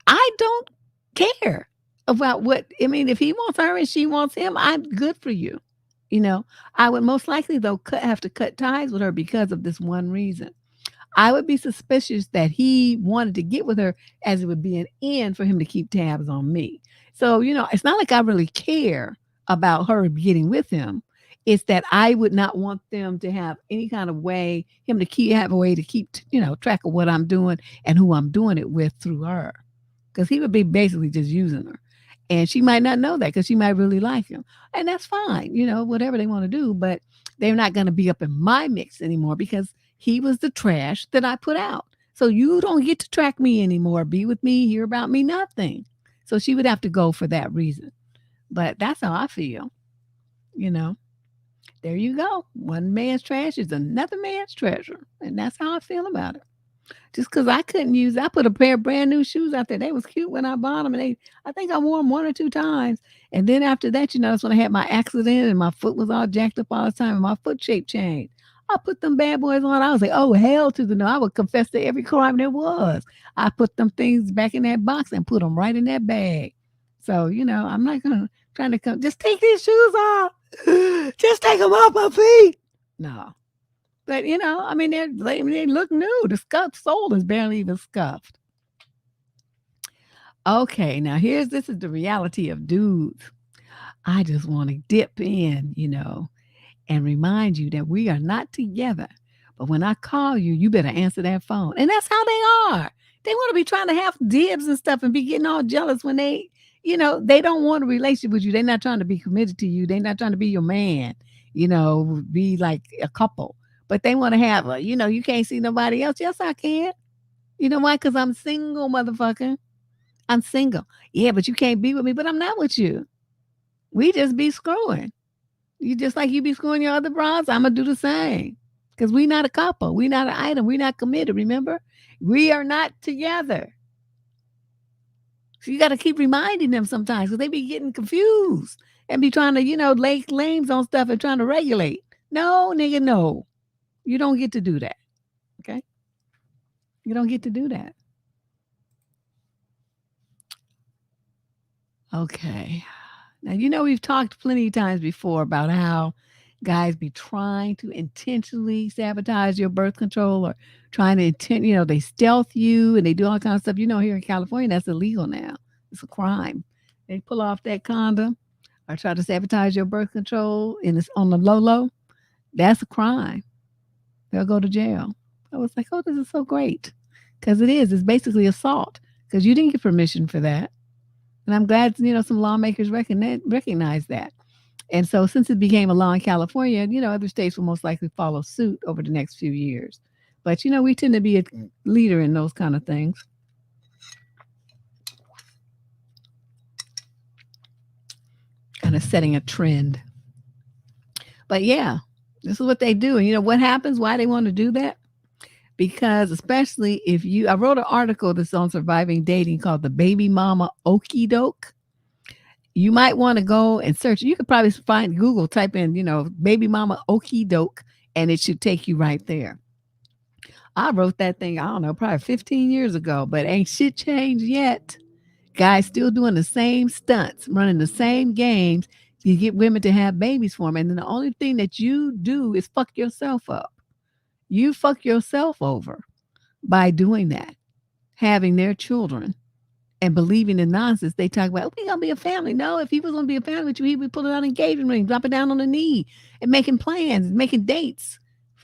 [SPEAKER 1] I don't care about if he wants her and she wants him, I'm good for you. I would most likely though have to cut ties with her because of this one reason. I would be suspicious that he wanted to get with her as it would be an end for him to keep tabs on me. So, it's not like I really care about her getting with him. It's that I would not want them to have any kind of way, him to have a way to keep, track of what I'm doing and who I'm doing it with through her. Because he would be basically just using her. And she might not know that because she might really like him. And that's fine, whatever they want to do. But they're not going to be up in my mix anymore because he was the trash that I put out. So you don't get to track me anymore, be with me, hear about me, nothing. So she would have to go for that reason. But that's how I feel, There you go. One man's trash is another man's treasure. And that's how I feel about it. Just because I couldn't use it. I put a pair of brand new shoes out there. They was cute when I bought them. And I think I wore them 1 or 2 times. And then after that, that's when I had my accident and my foot was all jacked up all the time and my foot shape changed. I put them bad boys on. I was like, oh, hell to the no. I would confess to every crime there was. I put them things back in that box and put them right in that bag. So, I'm not going to trying to come. Just take these shoes off. Just take them off my feet. No. But, they look new. The scuffed sole is barely even scuffed. Okay, now this is the reality of dudes. I just want to dip in, and remind you that we are not together. But when I call you, you better answer that phone. And that's how they are. They want to be trying to have dibs and stuff and be getting all jealous when they don't want a relationship with you. They're not trying to be committed to you. They're not trying to be your man, be like a couple. But they want to have you can't see nobody else. Yes, I can. You know why? Because I'm single, motherfucker. I'm single. Yeah, but you can't be with me. But I'm not with you. We just be screwing. You just like you be screwing your other bras. I'm going to do the same. because we're not a couple. We're not an item. We're not committed. Remember, we are not together. So you got to keep reminding them sometimes because they be getting confused and be trying to, lay claims on stuff and trying to regulate. No, nigga, no. You don't get to do that. Okay? You don't get to do that. Okay. Now, we've talked plenty of times before about how guys be trying to intentionally sabotage your birth control or trying to they stealth you and they do all kinds of stuff. Here in California, that's illegal now. It's a crime. They pull off that condom or try to sabotage your birth control and it's on the low. That's a crime. They'll go to jail. I was like, oh, this is so great. Because it is. It's basically assault because you didn't get permission for that. And I'm glad, some lawmakers recognize that. And so since it became a law in California, other states will most likely follow suit over the next few years. But, we tend to be a leader in those kind of things. Kind of setting a trend. But yeah, this is what they do. And what happens? Why they want to do that? Because especially if I wrote an article that's on surviving dating called the baby mama okie doke. You might want to go and search. You could probably find Google, type in, baby mama okie doke, and it should take you right there. I wrote that thing, I don't know, probably 15 years ago, but ain't shit changed yet. Guys still doing the same stunts, running the same games to get women to have babies for them. And then the only thing that you do is fuck yourself up. You fuck yourself over by doing that, having their children and believing the nonsense they talk about. We're going to be a family. No, if he was going to be a family with you, he'd be pulling out an engagement ring, dropping down on the knee and making plans, making dates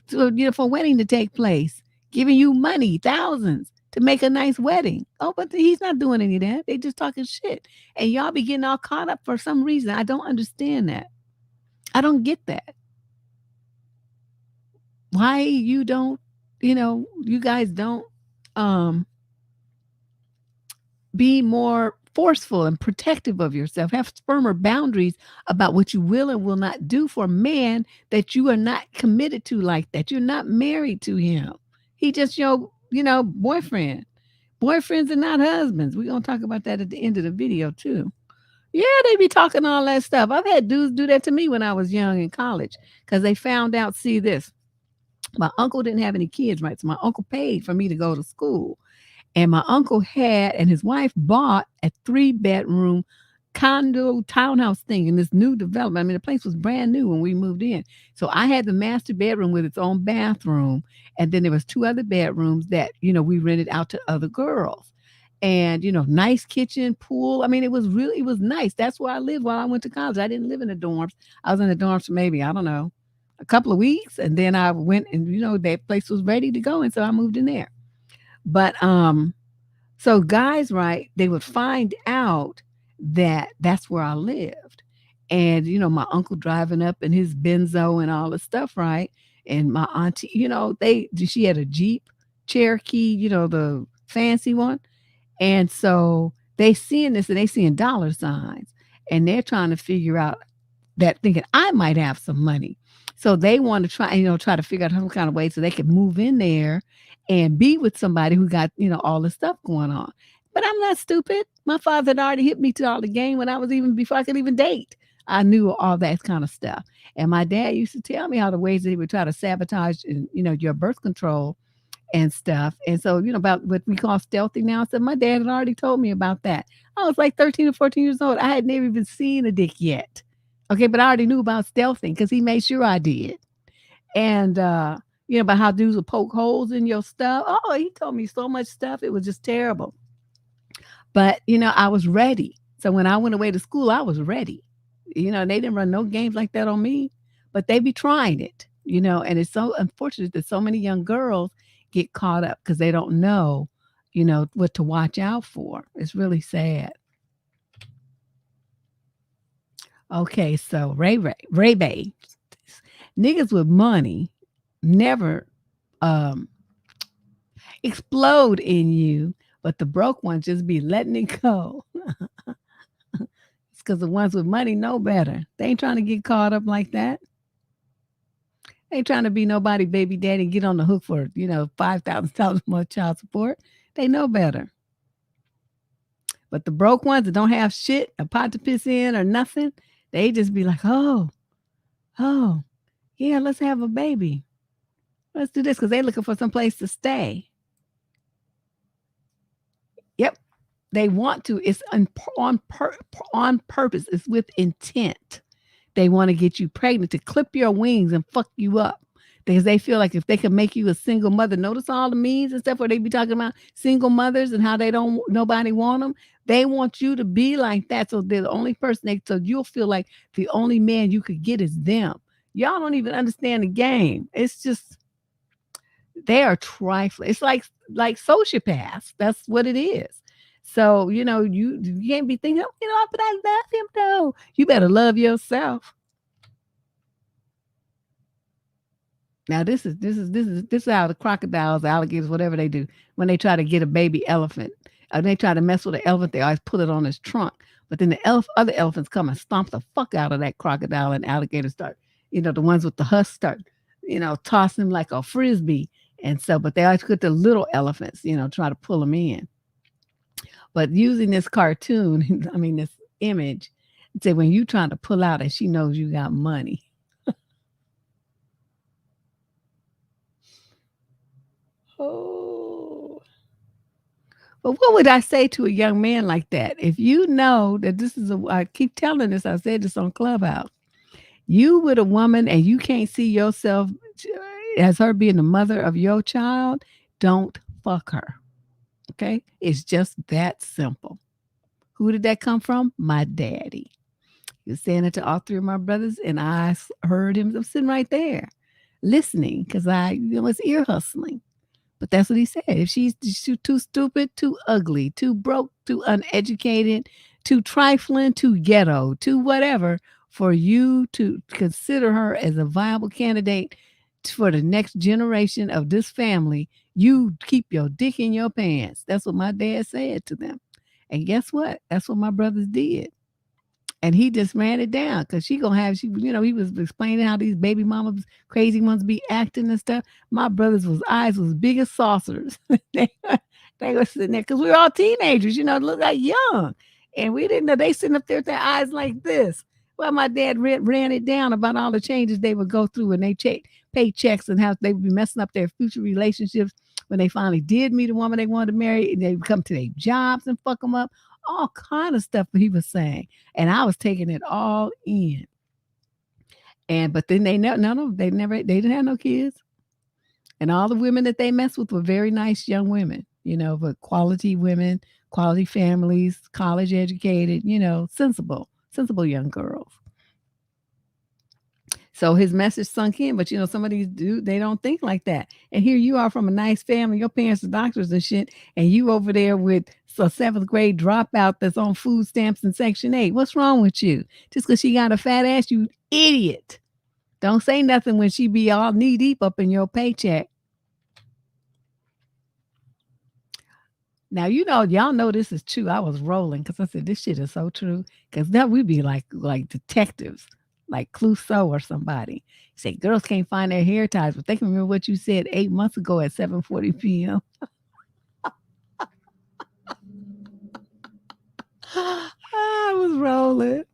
[SPEAKER 1] for a wedding to take place, giving you money, thousands to make a nice wedding. Oh, but he's not doing any of that. They just talking shit. And y'all be getting all caught up for some reason. I don't understand that. I don't get that. Why you don't, you guys don't be more forceful and protective of yourself. Have firmer boundaries about what you will and will not do for a man that you are not committed to like that. You're not married to him. He just your, boyfriend. Boyfriends are not husbands. We're going to talk about that at the end of the video too. Yeah, they be talking all that stuff. I've had dudes do that to me when I was young in college because they found out, see this, my uncle didn't have any kids, right? So my uncle paid for me to go to school. And my uncle and his wife bought a 3-bedroom condo townhouse thing in this new development. I mean, the place was brand new when we moved in. So I had the master bedroom with its own bathroom. And then there was 2 other bedrooms that, we rented out to other girls. And, nice kitchen, pool. I mean, it was nice. That's where I lived while I went to college. I didn't live in the dorms. I was in the dorms for maybe, I don't know, a couple of weeks. And then I went and, that place was ready to go. And so I moved in there. But so guys, right, they would find out that that's where I lived. And, my uncle driving up in his Benzo and all the stuff, right? And my auntie, she had a Jeep Cherokee, the fancy one. And so they seeing this and they seeing dollar signs and they're trying to figure out that, thinking I might have some money. So they want to try to figure out some kind of way so they could move in there and be with somebody who got, all the stuff going on. But I'm not stupid. My father had already hit me to all the game before I could even date. I knew all that kind of stuff. And my dad used to tell me all the ways that he would try to sabotage, your birth control and stuff. And so, about what we call stealthy now. So my dad had already told me about that. I was like 13 or 14 years old. I had never even seen a dick yet. Okay, but I already knew about stealthing because he made sure I did. And, about how dudes would poke holes in your stuff. Oh, he told me so much stuff. It was just terrible. But, I was ready. So when I went away to school, I was ready. They didn't run no games like that on me, but they be trying it, and it's so unfortunate that so many young girls get caught up because they don't know, what to watch out for. It's really sad. Okay, so Ray Bay, niggas with money never explode in you, but the broke ones just be letting it go. It's because the ones with money know better. They ain't trying to get caught up like that. They ain't trying to be nobody baby daddy and get on the hook for, $5,000 more child support. They know better. But the broke ones that don't have shit, a pot to piss in or nothing, they just be like, oh, yeah, let's have a baby. Let's do this because they're looking for some place to stay. Yep, they want to. It's on purpose. It's with intent. They want to get you pregnant to clip your wings and fuck you up because they feel like if they can make you a single mother, notice all the memes and stuff where they be talking about single mothers and how they don't nobody want them. They want you to be like that, so they're the only person. So you'll feel like the only man you could get is them. Y'all don't even understand the game. It's just they are trifling. It's like sociopaths. That's what it is. So you can't be thinking, but I love him though. You better love yourself. Now this is how the crocodiles, alligators, whatever they do when they try to get a baby elephant. They try to mess with an elephant. They always put it on his trunk. But then the other elephants come and stomp the fuck out of that crocodile, and alligators start, the ones with the husks start, tossing them like a frisbee. And so, but they always put the little elephants, try to pull them in. But using this cartoon, I mean this image, say when you trying to pull out and she knows you got money. Oh. But what would I say to a young man like that? If you know that I keep telling this, I said this on Clubhouse. You with a woman and you can't see yourself as her being the mother of your child, don't fuck her. Okay? It's just that simple. Who did that come from? My daddy. He was saying it to all three of my brothers, and I heard him. I'm sitting right there listening because I was ear hustling. But that's what he said. If she's too stupid, too ugly, too broke, too uneducated, too trifling, too ghetto, too whatever, for you to consider her as a viable candidate for the next generation of this family, you keep your dick in your pants. That's what my dad said to them. And guess what? That's what my brothers did. And he just ran it down because he was explaining how these baby mamas, crazy ones, be acting and stuff. My brothers' eyes was big as saucers. they were sitting there because we were all teenagers, look like young. And we didn't know they sitting up there with their eyes like this. Well, my dad ran it down about all the changes they would go through when they pay checks and how they would be messing up their future relationships when they finally did meet a woman they wanted to marry. And they would come to their jobs and fuck them up. All kind of stuff he was saying. And I was taking it all in. But then they didn't have no kids. And all the women that they messed with were very nice young women, but quality women, quality families, college educated, sensible young girls. So his message sunk in, but some of these they don't think like that. And here you are from a nice family, your parents are doctors and shit, and you over there with a seventh grade dropout that's on food stamps and Section 8. What's wrong with you? Just because she got a fat ass, you idiot. Don't say nothing when she be all knee deep up in your paycheck. Now, y'all know this is true. I was rolling because I said, this shit is so true. Because now we be like detectives, like Clouseau or somebody. Say, girls can't find their hair ties, but they can remember what you said 8 months ago at 7:40 p.m. I was rolling.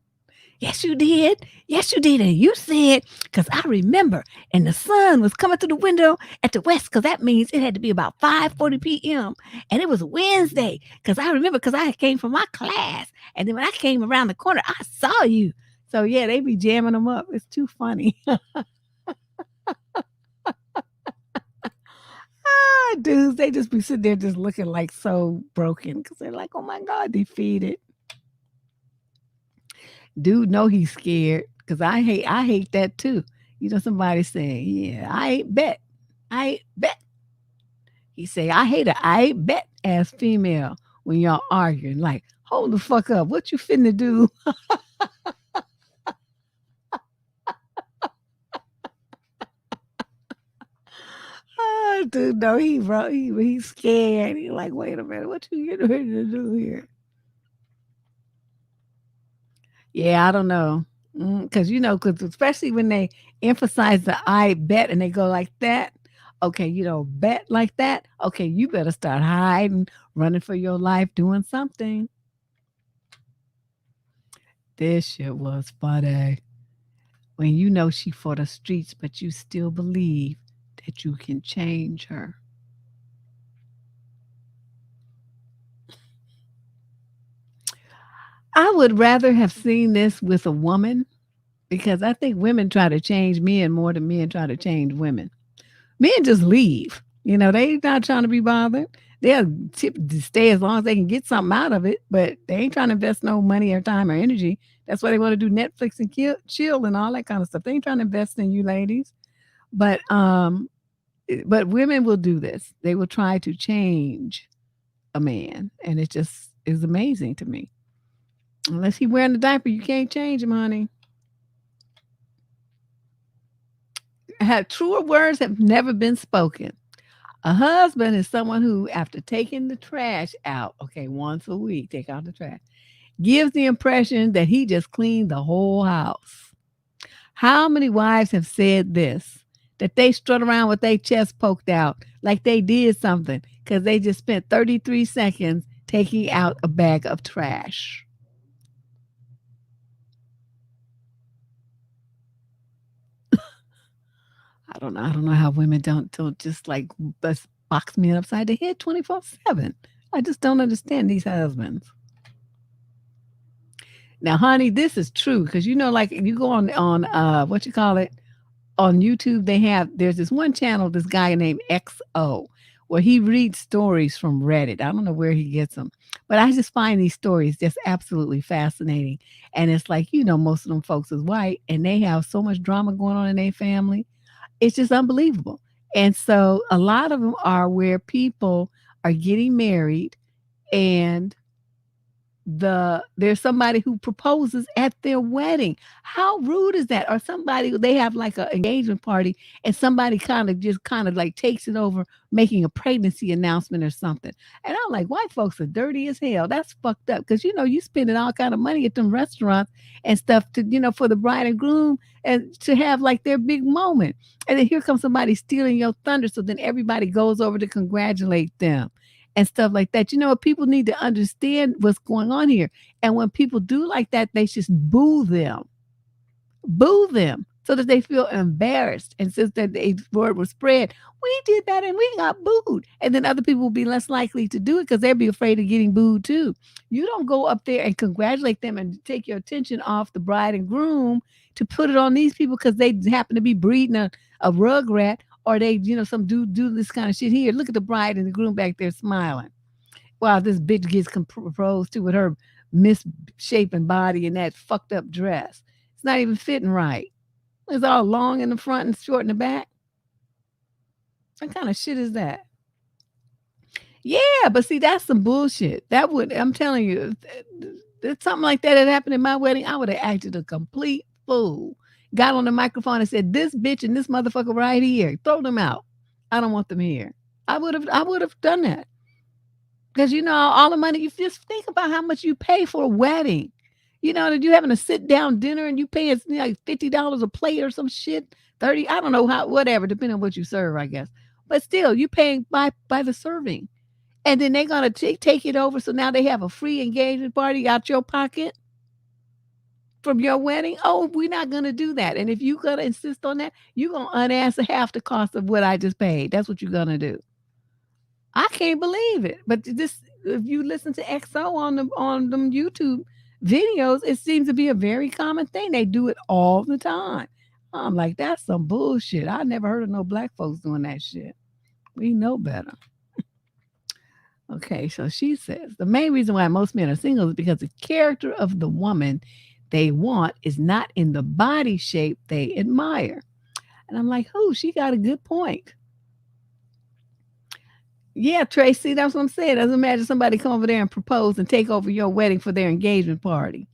[SPEAKER 1] Yes, you did. Yes, you did. And you said, because I remember, and the sun was coming through the window at the west, because that means it had to be about 5:40 p.m. And it was Wednesday, because I remember, because I came from my class. And then when I came around the corner, I saw you. So, yeah, they be jamming them up. It's too funny. Dudes, they just be sitting there just looking like so broken because they're like, oh, my God, defeated. Dude, know he's scared because I hate that too. Somebody saying, yeah, I bet. He say, I hate a I bet ass female when y'all arguing. Like, hold the fuck up. What you finna do? Dude, no, he's scared. He's like, wait a minute, what you getting ready to do here? Yeah, I don't know. Because because especially when they emphasize the I bet and they go like that. Okay, you don't bet like that. Okay, you better start hiding, running for your life, doing something. This shit was funny. When you know she for the streets, but you still believe that you can change her. I would rather have seen this with a woman because I think women try to change men more than men try to change women. Men just leave. They not trying to be bothered. They'll stay as long as they can get something out of it, but they ain't trying to invest no money or time or energy. That's why they want to do Netflix and chill and all that kind of stuff. They ain't trying to invest in you ladies. But women will do this. They will try to change a man, and it just is amazing to me. Unless he wearing a diaper, you can't change him, honey. Truer words have never been spoken. A husband is someone who, after taking the trash out, okay, once a week, take out the trash, gives the impression that he just cleaned the whole house. How many wives have said this? That they strut around with their chest poked out like they did something because they just spent 33 seconds taking out a bag of trash. I don't know. I don't know how women don't just like box men upside the head 24/7. I just don't understand these husbands. Now, honey, this is true because like you go on what you call it on YouTube. There's this one channel, this guy named XO, where he reads stories from Reddit. I don't know where he gets them, but I just find these stories just absolutely fascinating. And it's like most of them folks is white, and they have so much drama going on in their family. It's just unbelievable. And so a lot of them are where people are getting married and there's somebody who proposes at their wedding. How rude is that? Or somebody they have like an engagement party and somebody kind of like takes it over making a pregnancy announcement or something. And I'm like, white folks are dirty as hell. That's fucked up because you spending all kind of money at them restaurants and stuff to for the bride and groom and to have like their big moment. And then here comes somebody stealing your thunder. So then everybody goes over to congratulate them and stuff like that. People need to understand what's going on here. And when people do like that, they just boo them so that they feel embarrassed. And since that the word was spread, we did that and we got booed. And then other people will be less likely to do it because they'll be afraid of getting booed too. You don't go up there and congratulate them and take your attention off the bride and groom to put it on these people because they happen to be breeding a rugrat or they, some dude do this kind of shit here. Look at the bride and the groom back there smiling while this bitch gets proposed to with her misshapen body and that fucked up dress. It's not even fitting right. It's all long in the front and short in the back. What kind of shit is that? Yeah, but see, that's some bullshit. I'm telling you, if something like that had happened at my wedding, I would have acted a complete fool. Got on the microphone and said, "This bitch and this motherfucker right here, throw them out. I don't want them here." I would have done that because all the money. You just think about how much you pay for a wedding. That you having a sit down dinner and you paying like $50 a plate or some shit, 30. I don't know how, whatever, depending on what you serve, I guess. But still, you paying by the serving. And then they're gonna take it over, so now they have a free engagement party out your pocket from your wedding. Oh, we're not gonna do that. And if you gonna insist on that, you're gonna unanswer half the cost of what I just paid. That's what you're gonna do. I can't believe it. But this, if you listen to XO on them YouTube videos, it seems to be a very common thing. They do it all the time. I'm like, that's some bullshit. I never heard of no black folks doing that shit. We know better. Okay, so she says the main reason why most men are single is because the character of the woman they want is not in the body shape they admire. And I'm like, who? She got a good point. Yeah, Tracy, that's what I'm saying. Doesn't imagine somebody come over there and propose and take over your wedding for their engagement party.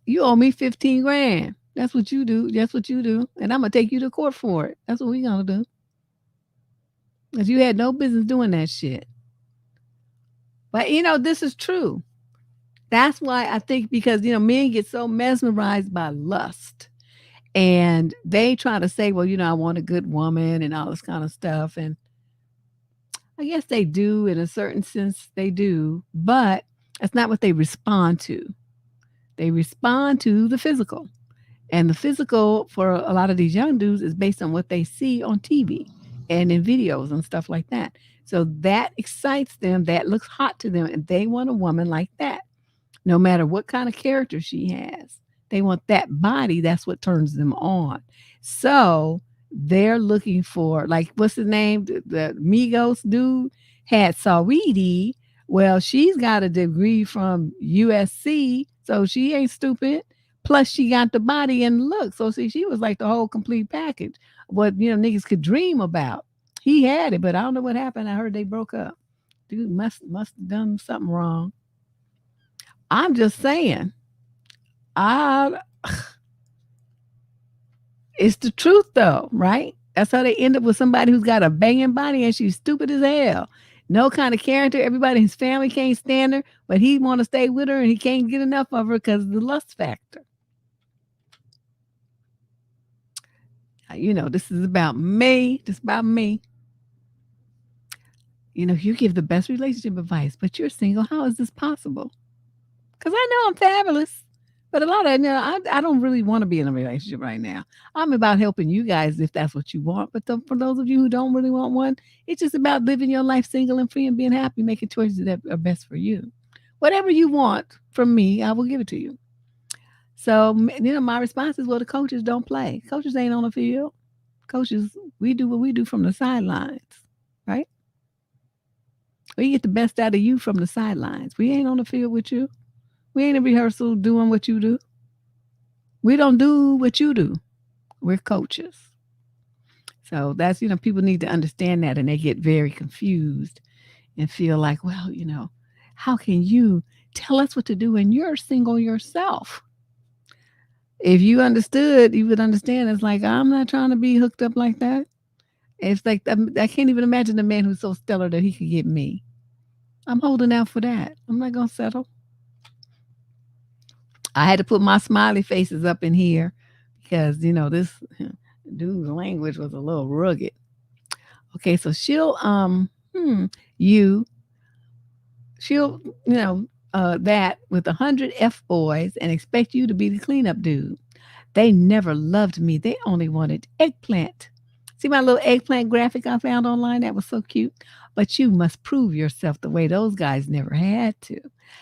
[SPEAKER 1] You owe me 15 grand. That's what you do. That's what you do. And I'm gonna take you to court for it. That's what we gonna do. Because you had no business doing that shit. But this is true. That's why I think because, men get so mesmerized by lust and they try to say, well, I want a good woman and all this kind of stuff. And I guess they do in a certain sense, they do, but that's not what they respond to. They respond to the physical. And the physical for a lot of these young dudes is based on what they see on TV and in videos and stuff like that. So that excites them, that looks hot to them, and they want a woman like that. No matter what kind of character she has. They want that body. That's what turns them on. So they're looking for, like, what's his name? The Migos dude had Saweetie. Well, she's got a degree from USC, so she ain't stupid. Plus, she got the body and look. So, see, she was like the whole complete package. What, niggas could dream about. He had it, but I don't know what happened. I heard they broke up. Dude must have done something wrong. I'm just saying, I it's the truth though, right? That's how they end up with somebody who's got a banging body and she's stupid as hell. No kind of character. Everybody in his family can't stand her, but he want to stay with her and he can't get enough of her because of the lust factor. This is about me. This is about me. You give the best relationship advice, but you're single. How is this possible? Because I know I'm fabulous. But a lot of, I don't really want to be in a relationship right now. I'm about helping you guys if that's what you want. But for those of you who don't really want one, it's just about living your life single and free and being happy, making choices that are best for you. Whatever you want from me, I will give it to you. So, my response is, well, the coaches don't play. Coaches ain't on the field. Coaches, we do what we do from the sidelines, right? We get the best out of you from the sidelines. We ain't on the field with you. We ain't in rehearsal doing what you do. We don't do what you do. We're coaches. So that's, people need to understand that and they get very confused and feel like, well, how can you tell us what to do when you're single yourself? If you understood, you would understand. It's like, I'm not trying to be hooked up like that. It's like, I can't even imagine a man who's so stellar that he could get me. I'm holding out for that. I'm not going to settle. I had to put my smiley faces up in here because, this dude's language was a little rugged. Okay, so she'll, that with 100 F boys and expect you to be the cleanup dude. They never loved me. They only wanted eggplant. See my little eggplant graphic I found online? That was so cute. But you must prove yourself the way those guys never had to.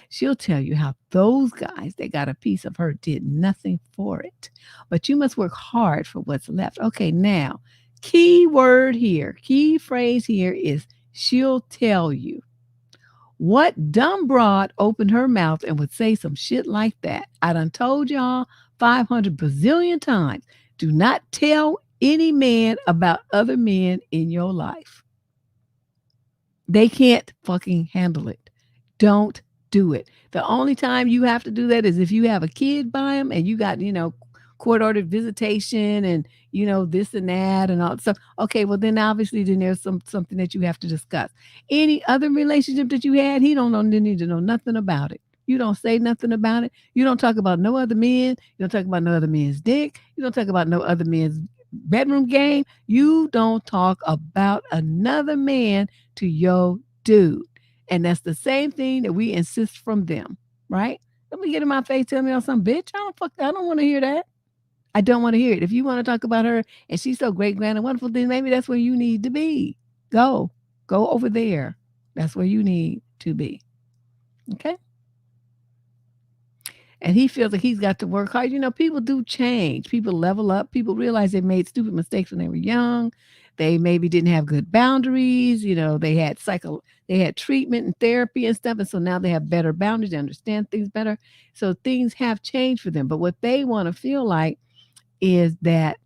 [SPEAKER 1] She'll tell you how those guys that got a piece of her did nothing for it. But you must work hard for what's left. Okay, now, key word here, key phrase here is she'll tell you. What dumb broad opened her mouth and would say some shit like that? I done told y'all 500 bazillion times. Do not tell any man about other men in your life. They can't fucking handle it. Don't do it. The only time you have to do that is if you have a kid by them and you got, court-ordered visitation and, this and that and all that stuff. Okay, well, then obviously then there's something that you have to discuss. Any other relationship that you had, he don't need to know nothing about it. You don't say nothing about it. You don't talk about no other men. You don't talk about no other man's dick. You don't talk about no other man's bedroom game. You don't talk about another man to your dude. And that's the same thing that we insist from them, right? Don't be get in my face, tell me on some bitch. I don't want to hear that. I don't want to hear it. If you want to talk about her and she's so great, grand, and wonderful, then maybe that's where you need to be. Go over there. That's where you need to be. Okay? And he feels like he's got to work hard. People do change. People level up. People realize they made stupid mistakes when they were young. They maybe didn't have good boundaries. They had treatment and therapy and stuff. And so now they have better boundaries. They understand things better. So things have changed for them. But what they want to feel like is that,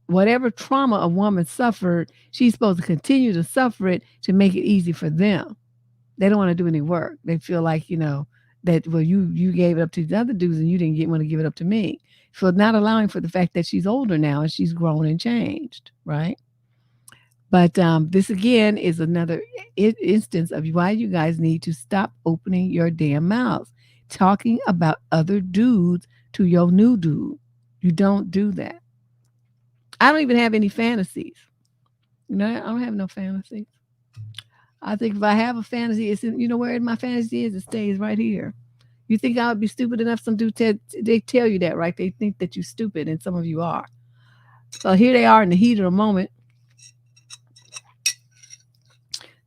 [SPEAKER 1] whatever trauma a woman suffered, she's supposed to continue to suffer it to make it easy for them. They don't want to do any work. They feel like, that, well, you gave it up to the other dudes and you didn't want to give it up to me. So not allowing for the fact that she's older now and she's grown and changed, right? But this again is another instance of why you guys need to stop opening your damn mouths, talking about other dudes to your new dude. You don't do that. I don't even have any fantasies. You know, I don't have no fantasies. I think if I have a fantasy, it's in, you know where my fantasy is. It stays right here. You think I would be stupid enough? Some dude they tell you that, right? They think that you're stupid, and some of you are. So here they are in the heat of the moment.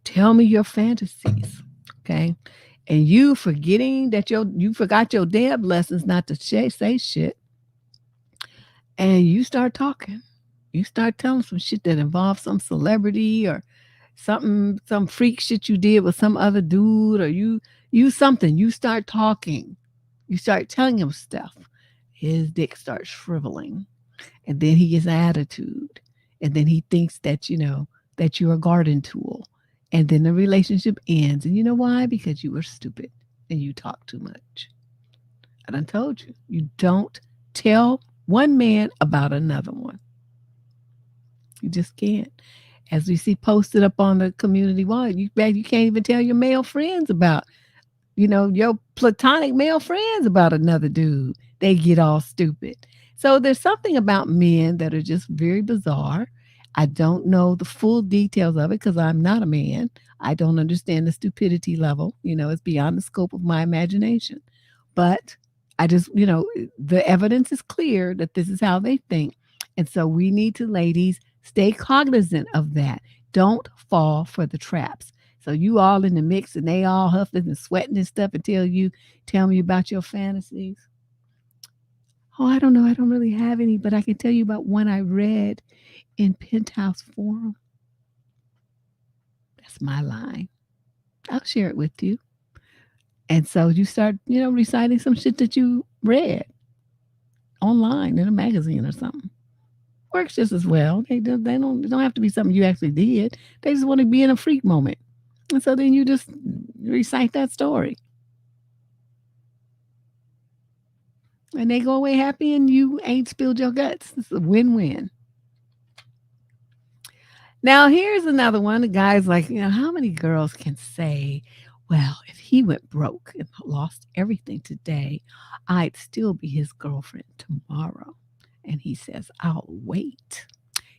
[SPEAKER 1] Tell me your fantasies, okay? And you forgetting that you forgot your damn lessons not to say shit, and you start talking. You start telling some shit that involves some celebrity or something, some freak shit you did with some other dude, or you something. You start talking. You start telling him stuff. His dick starts shriveling, and then he gets attitude, and then he thinks that that you're a garden tool, and then the relationship ends. And you know why? Because you were stupid and you talk too much. I done told you, you don't tell one man about another one. You just can't. As we see posted up on the community wall, you can't even tell your male friends about, your platonic male friends about another dude. They get all stupid. So there's something about men that are just very bizarre. I don't know the full details of it because I'm not a man. I don't understand the stupidity level. It's beyond the scope of my imagination. But I just, the evidence is clear that this is how they think. And so we need to, ladies, stay cognizant of that. Don't fall for the traps. So you all in the mix and they all huffing and sweating and stuff and tell me about your fantasies. Oh, I don't know. I don't really have any, but I can tell you about one I read in Penthouse Forum. That's my line. I'll share it with you. And so you start, reciting some shit that you read online in a magazine or something. Works just as well. They don't have to be something you actually did. They just want to be in a freak moment. And so then you just recite that story. And they go away happy and you ain't spilled your guts. It's a win-win. Now, here's another one. The guy's like, how many girls can say, well, if he went broke and lost everything today, I'd still be his girlfriend tomorrow. And he says, I'll wait.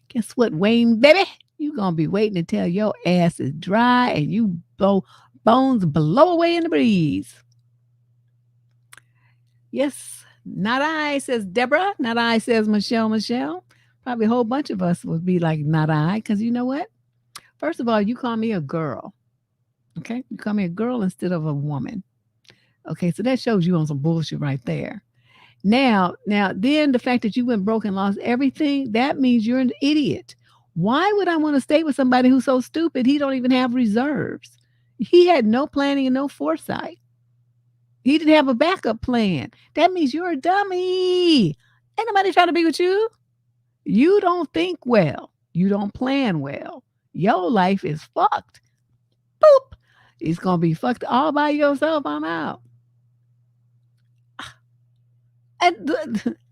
[SPEAKER 1] Guess what, Wayne, baby? You're going to be waiting until your ass is dry and you bones blow away in the breeze. Yes, not I, says Deborah. Not I, says Michelle. Probably a whole bunch of us would be like, not I, because you know what? First of all, you call me a girl. Okay? You call me a girl instead of a woman. Okay, so that shows you on some bullshit right there. Now, then the fact that you went broke and lost everything, that means you're an idiot. Why would I want to stay with somebody who's so stupid he don't even have reserves? He had no planning and no foresight. He didn't have a backup plan. That means you're a dummy. Ain't nobody trying to be with you. You don't think well. You don't plan well. Your life is fucked. Boop. It's going to be fucked all by yourself. I'm out. And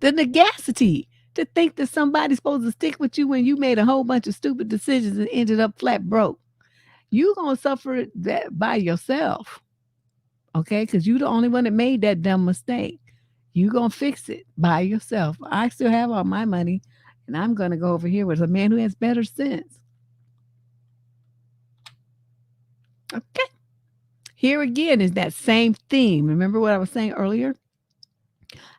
[SPEAKER 1] the negacity to think that somebody's supposed to stick with you when you made a whole bunch of stupid decisions and ended up flat broke. You're going to suffer that by yourself. Okay? Because you're the only one that made that dumb mistake. You're going to fix it by yourself. I still have all my money, and I'm going to go over here with a man who has better sense. Okay. Here again is that same theme. Remember what I was saying earlier?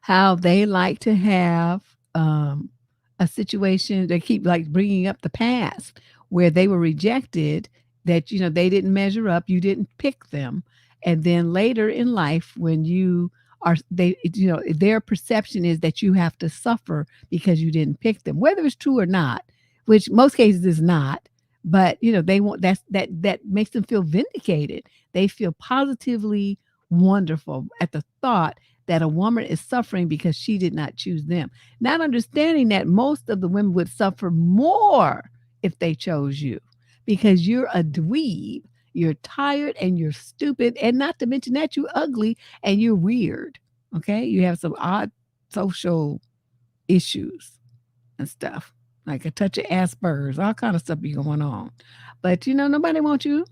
[SPEAKER 1] How they like to have a situation. They keep like bringing up the past where they were rejected, that, they didn't measure up. You didn't pick them. And then later in life, when you are, their perception is that you have to suffer because you didn't pick them, whether it's true or not, which most cases is not. But, they want that makes them feel vindicated. They feel positively wonderful at the thought that a woman is suffering because she did not choose them, not understanding that most of the women would suffer more if they chose you because you're a dweeb, you're tired and you're stupid, and not to mention that you're ugly and you're weird. Okay, you have some odd social issues and stuff. like a touch of Asperger's, all kind of stuff be going on. But nobody wants you,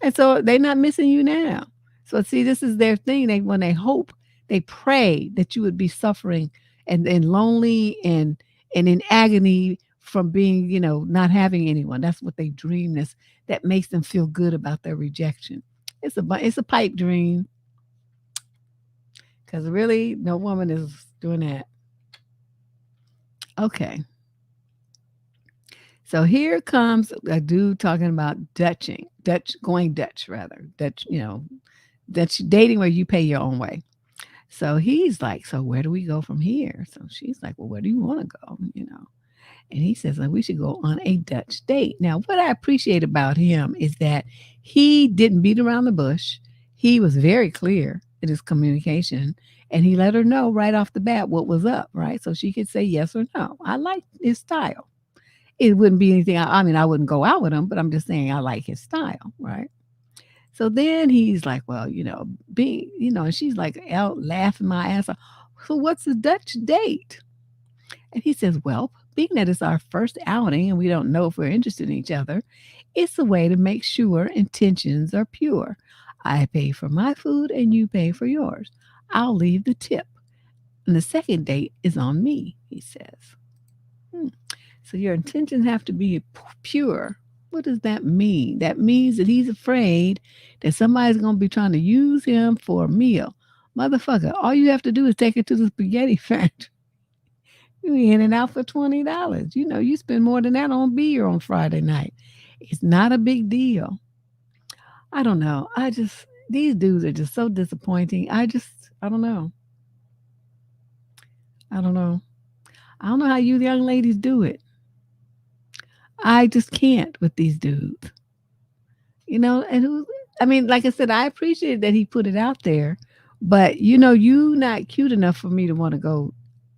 [SPEAKER 1] and so they're not missing you now. So see, this is their thing. When they hope, they pray that you would be suffering and lonely and in agony from being, not having anyone. That's what they dream. That makes them feel good about their rejection. It's a pipe dream, because really no woman is doing that. Okay. So here comes a dude talking about going Dutch rather. Dutch dating where you pay your own way. So he's like, so where do we go from here? So she's like, well, where do you want to go? And he says, we should go on a Dutch date. Now, what I appreciate about him is that he didn't beat around the bush. He was very clear in his communication, and he let her know right off the bat what was up, right? So she could say yes or no. I like his style. It wouldn't be anything. I mean, I wouldn't go out with him, but I'm just saying I like his style, right? So then he's like, well, and she's like out laughing my ass off. So what's the Dutch date? And he says, well, being that it's our first outing and we don't know if we're interested in each other, it's a way to make sure intentions are pure. I pay for my food and you pay for yours. I'll leave the tip. And the second date is on me, he says. So your intentions have to be pure. What does that mean? That means that he's afraid that somebody's going to be trying to use him for a meal. Motherfucker, all you have to do is take it to the spaghetti factory. You in and out for $20. You spend more than that on beer on Friday night. It's not a big deal. I don't know. These dudes are just so disappointing. I don't know. I don't know. I don't know how you young ladies do it. I just can't with these dudes. Like I said, I appreciate that he put it out there, but you not cute enough for me to want to go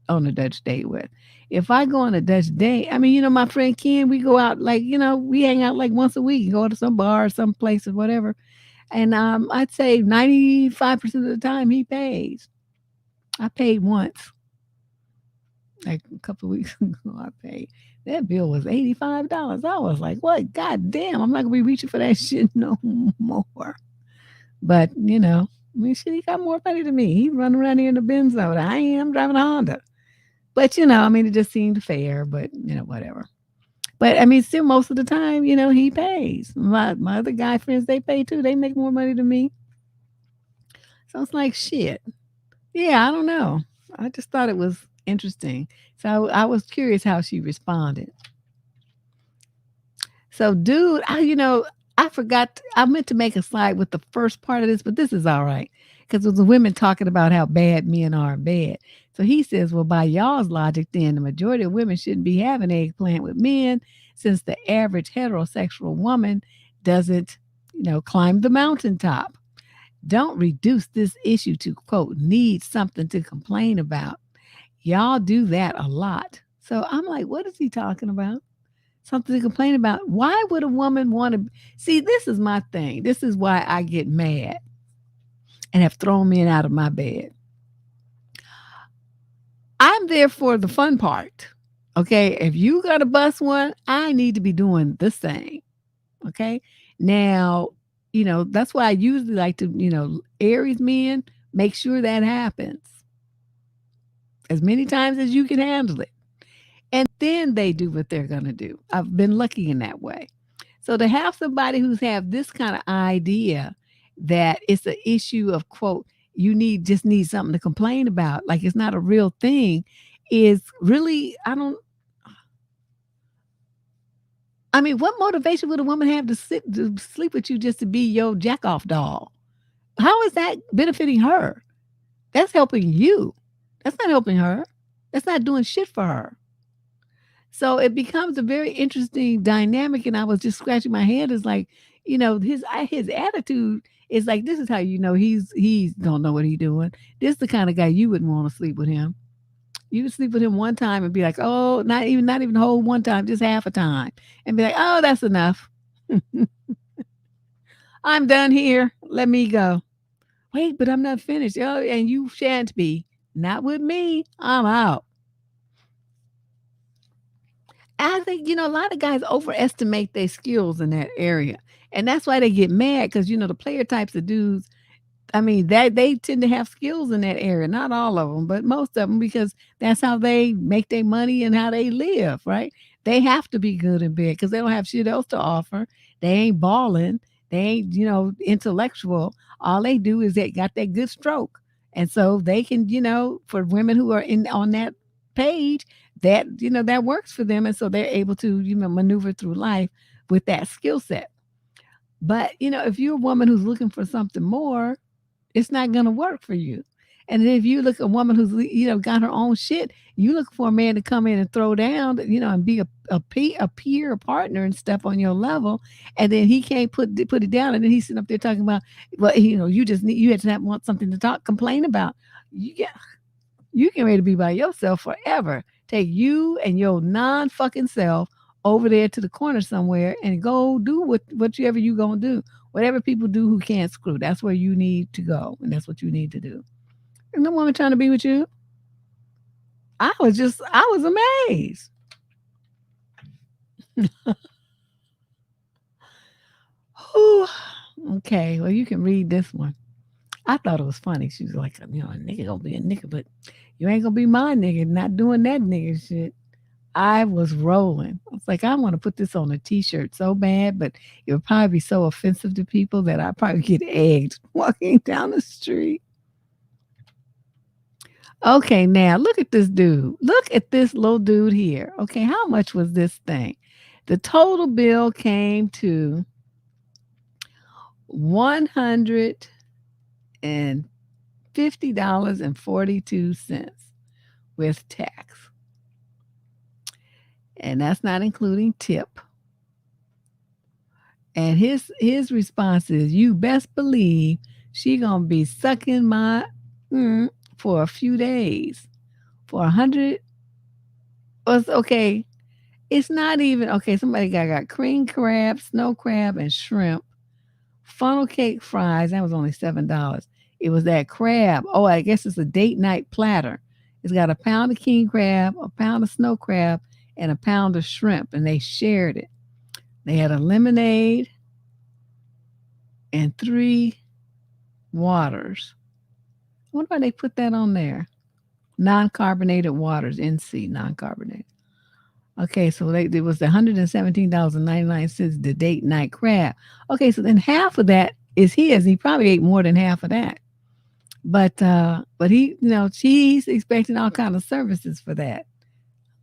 [SPEAKER 1] on a Dutch date with. If I go on a Dutch date, my friend Ken, we go out we hang out like once a week and go to some bar, some place or whatever. And I'd say 95% of the time he pays. I paid once. Like a couple of weeks ago, I paid. That bill was $85. I was like, what? God damn, I'm not going to be reaching for that shit no more. But, shit, he got more money than me. He's running around here in the Benzo. I am driving a Honda. But, it just seemed fair, but, whatever. But, still most of the time, he pays. My other guy friends, they pay too. They make more money than me. So it's like, shit. Yeah, I don't know. I just thought it was interesting. So I was curious how she responded. So, dude, I forgot. I meant to make a slide with the first part of this, but this is all right. Because it was the women talking about how bad men are in bed. So he says, well, by y'all's logic, then the majority of women shouldn't be having eggplant with men, since the average heterosexual woman doesn't, climb the mountaintop. Don't reduce this issue to, quote, need something to complain about. Y'all do that a lot. So I'm like, what is he talking about? Something to complain about. Why would a woman want to see? This is my thing. This is why I get mad and have thrown men out of my bed. I'm there for the fun part. Okay. If you got to bust one, I need to be doing this thing. Okay. Now, that's why I usually like to, Aries men, make sure that happens as many times as you can handle it. And then they do what they're going to do. I've been lucky in that way. So to have somebody who's have this kind of idea that it's an issue of, quote, just need something to complain about, like it's not a real thing, is really, what motivation would a woman have to sleep with you just to be your jack off doll? How is that benefiting her? That's helping you. That's not helping her. That's not doing shit for her. So it becomes a very interesting dynamic. And I was just scratching my head. It's like, his attitude is like, this is how he's don't know what he's doing. This is the kind of guy you wouldn't want to sleep with him. You would sleep with him one time and be like, oh, not even the whole one time, just half a time. And be like, oh, that's enough. I'm done here. Let me go. Wait, but I'm not finished. Oh, and you shan't be. Not with me. I'm out. I think, a lot of guys overestimate their skills in that area. And that's why they get mad because, the player types of dudes, I mean, that they tend to have skills in that area. Not all of them, but most of them, because that's how they make their money and how they live, right? They have to be good in bed because they don't have shit else to offer. They ain't balling. They ain't, intellectual. All they do is they got that good stroke. And so they can, for women who are in on that page, that works for them. And so they're able to, maneuver through life with that skill set. But, if you're a woman who's looking for something more, it's not gonna work for you. And then if you look at a woman who's got her own shit, you look for a man to come in and throw down, and be a peer, a partner and stuff on your level, and then he can't put it down, and then he's sitting up there talking about, well, you had to want something to complain about. You get ready to be by yourself forever. Take you and your non fucking self over there to the corner somewhere and go do whatever you gonna do. Whatever people do who can't screw, that's where you need to go, and that's what you need to do. And no woman trying to be with you. I was amazed. Whew. Okay, well, you can read this one. I thought it was funny. She was like, a nigga gonna be a nigga, but you ain't gonna be my nigga, not doing that nigga shit. I was rolling. I was like, I want to put this on a t-shirt so bad, but it would probably be so offensive to people that I probably get egged walking down the street. Okay, now look at this dude. Look at this little dude here. Okay, how much was this thing? The total bill came to $150.42 with tax. And that's not including tip. And his response is, "You best believe she gonna be sucking my for a few days for 100." Okay, it's not even okay. Somebody got cream crab, snow crab, and shrimp, funnel cake fries. That was only $7. It was that crab. Oh, I guess it's a date night platter. It's got a pound of king crab, a pound of snow crab, and a pound of shrimp, and they shared it. They had a lemonade and 3 waters. I wonder why they put that on there. Non-carbonated waters, NC, non-carbonated. Okay, so it was the $117.99, the date night crab. Okay, so then half of that is his. He probably ate more than half of that. But he, she's expecting all kind of services for that.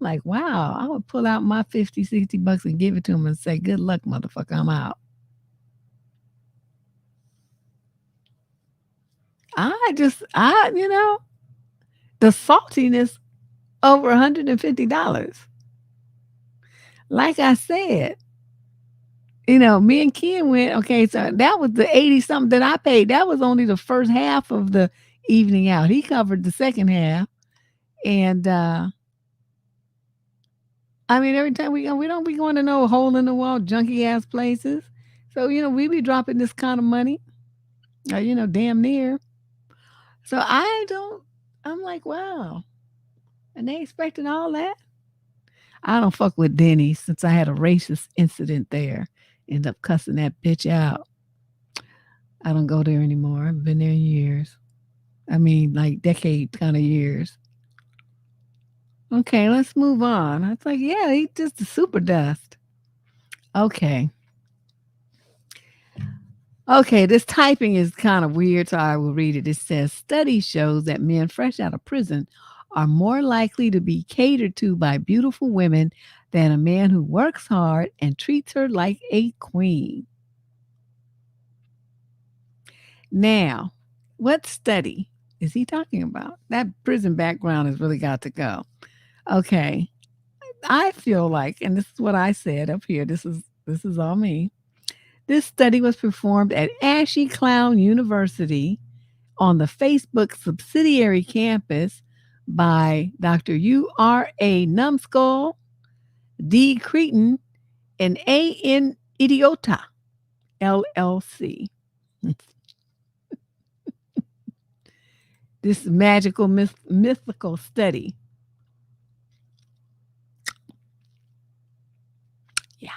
[SPEAKER 1] Like, wow, I would pull out my 50, $60 and give it to him and say, good luck, motherfucker, I'm out. The saltiness over $150. Like I said, me and Ken went, okay, so that was the 80 something that I paid. That was only the first half of the evening out. He covered the second half. And I mean, every time we go, we don't be going to no hole in the wall, junky ass places. So, we be dropping this kind of money, damn near. So I'm like, wow. And they expecting all that? I don't fuck with Denny's since I had a racist incident there. End up cussing that bitch out. I don't go there anymore. I've been there years. I mean, like decade kind of years. Okay, let's move on. I was like, yeah, he just the super dust. Okay. Okay, this typing is kind of weird, so I will read it. It says, study shows that men fresh out of prison are more likely to be catered to by beautiful women than a man who works hard and treats her like a queen. Now, what study is he talking about? That prison background has really got to go. Okay. I feel like, and this is what I said up here, this is all me. This study was performed at Ashy Clown University on the Facebook subsidiary campus by Dr. U.R.A. Numbskull, D. Cretin, and A.N. Idiota, LLC. This magical, mythical study. Yeah.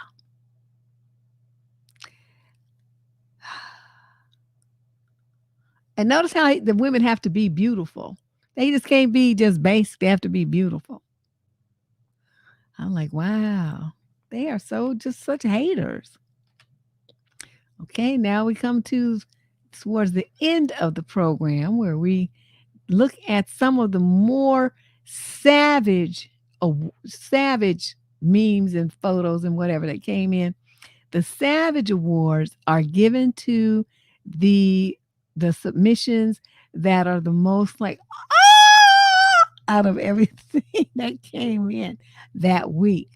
[SPEAKER 1] And notice how the women have to be beautiful. They just can't be just basic. They have to be beautiful. I'm like, wow, they are so just such haters. Okay, now we come to towards the end of the program where we look at some of the more savage, savage memes and photos and whatever that came in. The Savage Awards are given to the submissions that are the most like out of everything that came in that week.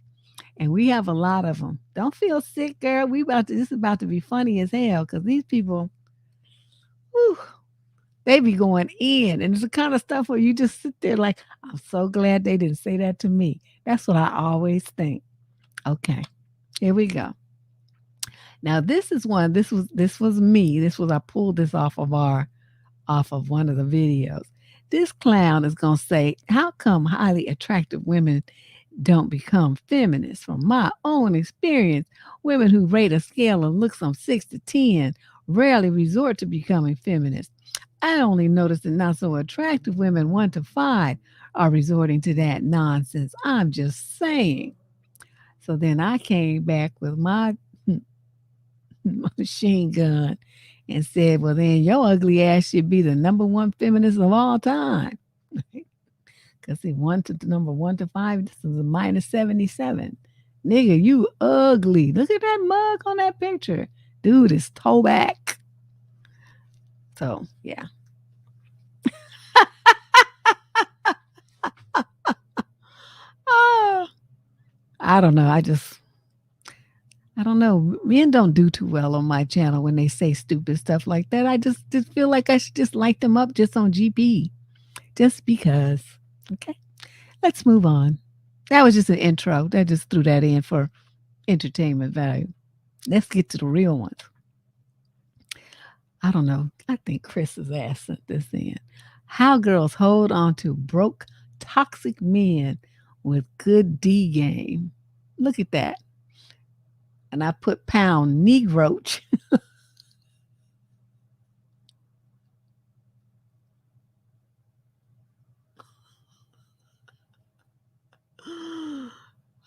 [SPEAKER 1] And we have a lot of them. Don't feel sick, girl. This is about to be funny as hell because these people, whew, they be going in. And it's the kind of stuff where you just sit there like, I'm so glad they didn't say that to me. That's what I always think. Okay, here we go. Now this is one. This was me. I pulled this off of one of the videos. This clown is gonna say, how come highly attractive women don't become feminists? From my own experience, women who rate a scale of looks from 6 to 10 rarely resort to becoming feminists. I only notice that not so attractive women 1 to 5 are resorting to that nonsense. I'm just saying. So then I came back with my machine gun and said, well, then your ugly ass should be the number one feminist of all time. Because see, number 1 to 5, this is a minus 77. Nigga, you ugly. Look at that mug on that picture. Dude is toe back. So, yeah. I don't know. I don't know. Men don't do too well on my channel when they say stupid stuff like that. I just feel like I should just light them up just on GP. Just because. Okay. Let's move on. That was just an intro. That just threw that in for entertainment value. Let's get to the real ones. I don't know. I think Chris's ass sent this in. How girls hold on to broke, toxic men with good D game. Look at that. And I put pound negroach.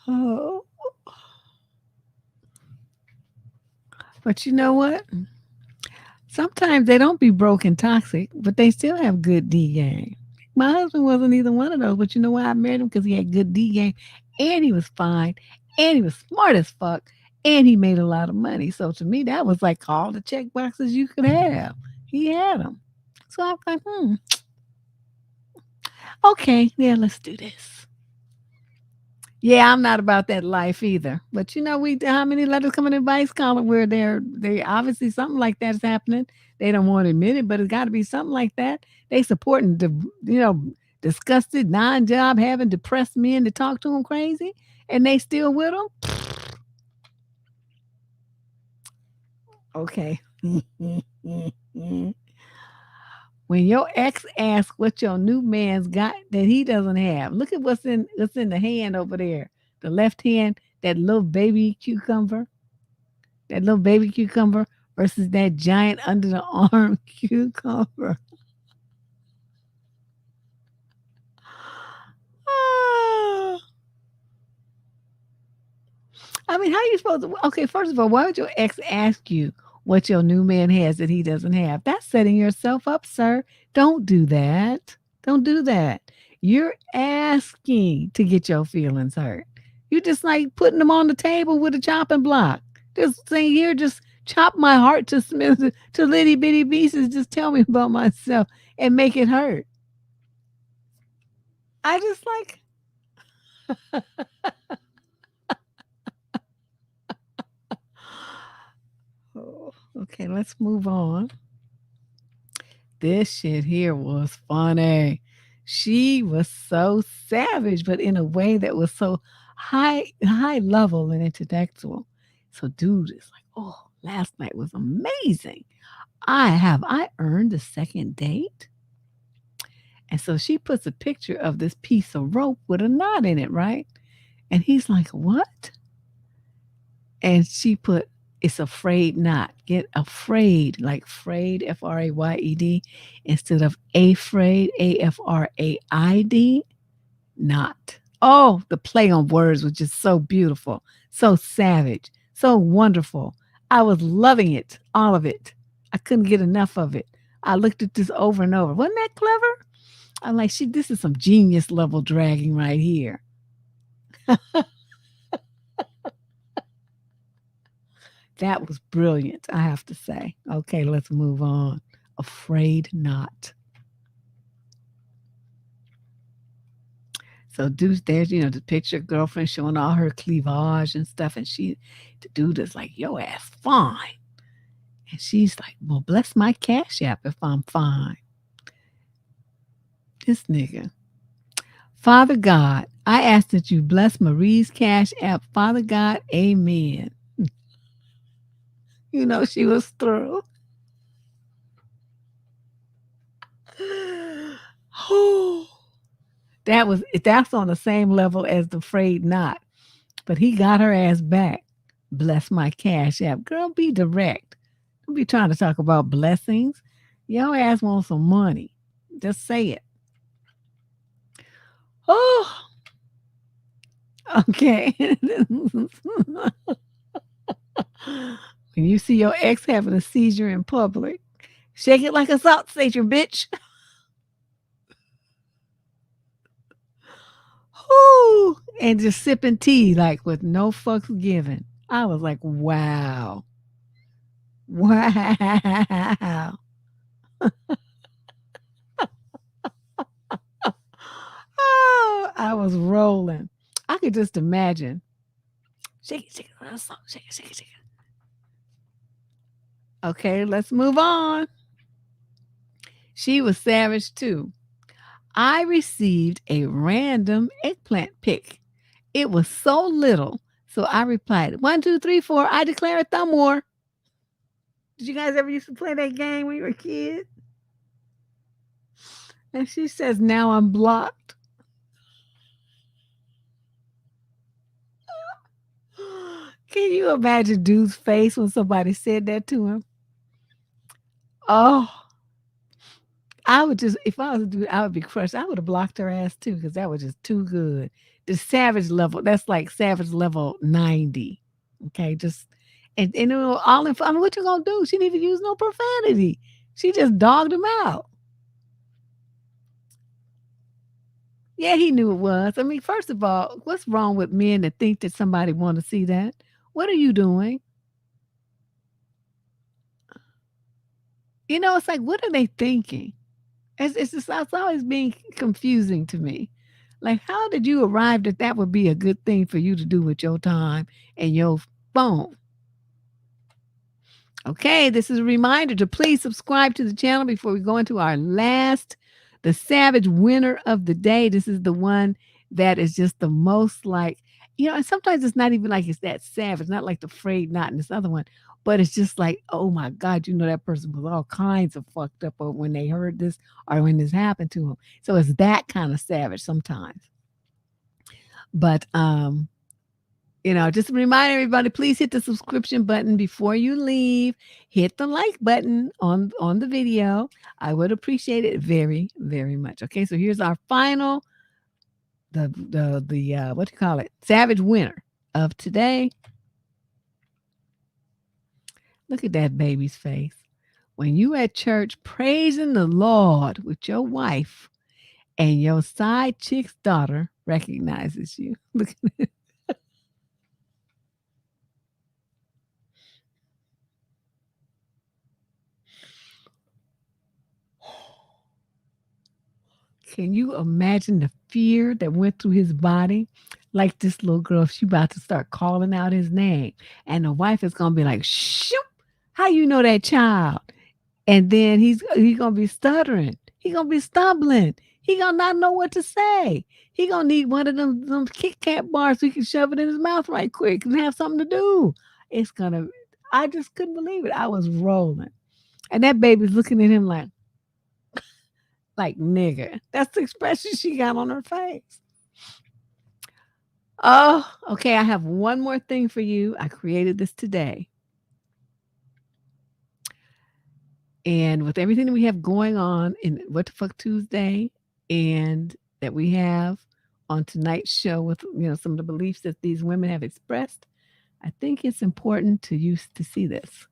[SPEAKER 1] Oh. But you know what? Sometimes they don't be broken toxic, but they still have good D game. My husband wasn't either one of those, but you know why I married him? Because he had good D game and he was fine and he was smart as fuck and he made a lot of money. So to me, that was like all the check boxes you could have. He had them. So I'm like, okay, yeah, let's do this. Yeah, I'm not about that life either. But you know, how many letters come in the advice column where they obviously something like that is happening. They don't want to admit it, but it's got to be something like that. They supporting disgusted, non-job having depressed men to talk to them crazy, and they still with them. Okay. When your ex asks what your new man's got that he doesn't have, look at what's in the hand over there. The left hand, that little baby cucumber, versus that giant under the arm cucumber. Ah. I mean, how are you supposed to? Okay, first of all, why would your ex ask you what your new man has that he doesn't have? That's setting yourself up, sir. Don't do that. Don't do that. You're asking to get your feelings hurt. You just like putting them on the table with a chopping block. Just saying, here, just chop my heart to litty bitty pieces. Just tell me about myself and make it hurt. I just like. Oh, okay, let's move on. This shit here was funny. She was so savage, but in a way that was so high level and intellectual. So dude is like, oh, last night was amazing. I earned a second date? And so she puts a picture of this piece of rope with a knot in it, right? And he's like, what? and she put, it's afraid not. Get afraid, like frayed, F-R-A-Y-E-D, instead of afraid, A-F-R-A-I-D, not. Oh, the play on words was just so beautiful, so savage, so wonderful. I was loving it, all of it. I couldn't get enough of it. I looked at this over and over. Wasn't that clever? I'm like, this is some genius level dragging right here. That was brilliant, I have to say. Okay, let's move on. Afraid not. So Deuce, there's, the picture girlfriend showing all her cleavage and stuff. And the dude is like, yo ass fine. And she's like, well, bless my Cash App if I'm fine. This nigga. Father God, I ask that you bless Marie's Cash App. Father God, amen. She was through. That's on the same level as the afraid not. But he got her ass back. Bless my Cash App. Girl, be direct. Don't be trying to talk about blessings. Your ass wants some money. Just say it. Oh, okay. When you see your ex having a seizure in public, shake it like a salt shaker, bitch. Whoo, and just sipping tea like with no fucks given. I was like, wow. Wow. Oh, I was rolling. I could just imagine. Shake it, shake it. Okay, let's move on. She was savage too. I received a random eggplant pic. It was so little, so I replied, 1, 2, 3, 4, I declare a thumb war. Did you guys ever used to play that game when you were a kid? And she says, now I'm blocked. Can you imagine dude's face when somebody said that to him? Oh, I would just, if I was a dude, I would be crushed. I would have blocked her ass too, because that was just too good. The savage level, that's like savage level 90. Okay, just, and all in, I mean, what you gonna do? She didn't even use no profanity. She just dogged him out. Yeah, he knew it was. I mean, first of all, what's wrong with men that think that somebody want to see that? What are you doing? It's like, what are they thinking? It's always being confusing to me. Like, how did you arrive that would be a good thing for you to do with your time and your phone? Okay, this is a reminder to please subscribe to the channel before we go into the savage winner of the day. This is the one that is just the most like, and sometimes it's not even like it's that savage, not like the afraid not in this other one, but it's just like, oh my God, that person was all kinds of fucked up when they heard this or when this happened to them. So it's that kind of savage sometimes. But just remind everybody, please hit the subscription button before you leave. Hit the like button on the video. I would appreciate it very, very much. Okay, so here's our final, what do you call it? Savage winner of today. Look at that baby's face. When you at church praising the Lord with your wife and your side chick's daughter recognizes you. Look at it. Can you imagine the fear that went through his body? Like this little girl, she about to start calling out his name. And the wife is going to be like, shoot, how you know that child? And then he's going to be stuttering. He's going to be stumbling. He going to not know what to say. He going to need one of them Kit Kat bars so he can shove it in his mouth right quick and have something to do. I just couldn't believe it. I was rolling. And that baby's looking at him like nigger. That's the expression she got on her face. Oh, okay. I have one more thing for you. I created this today. And with everything that we have going on in What the Fuck Tuesday and that we have on tonight's show with some of the beliefs that these women have expressed, I think it's important to see this.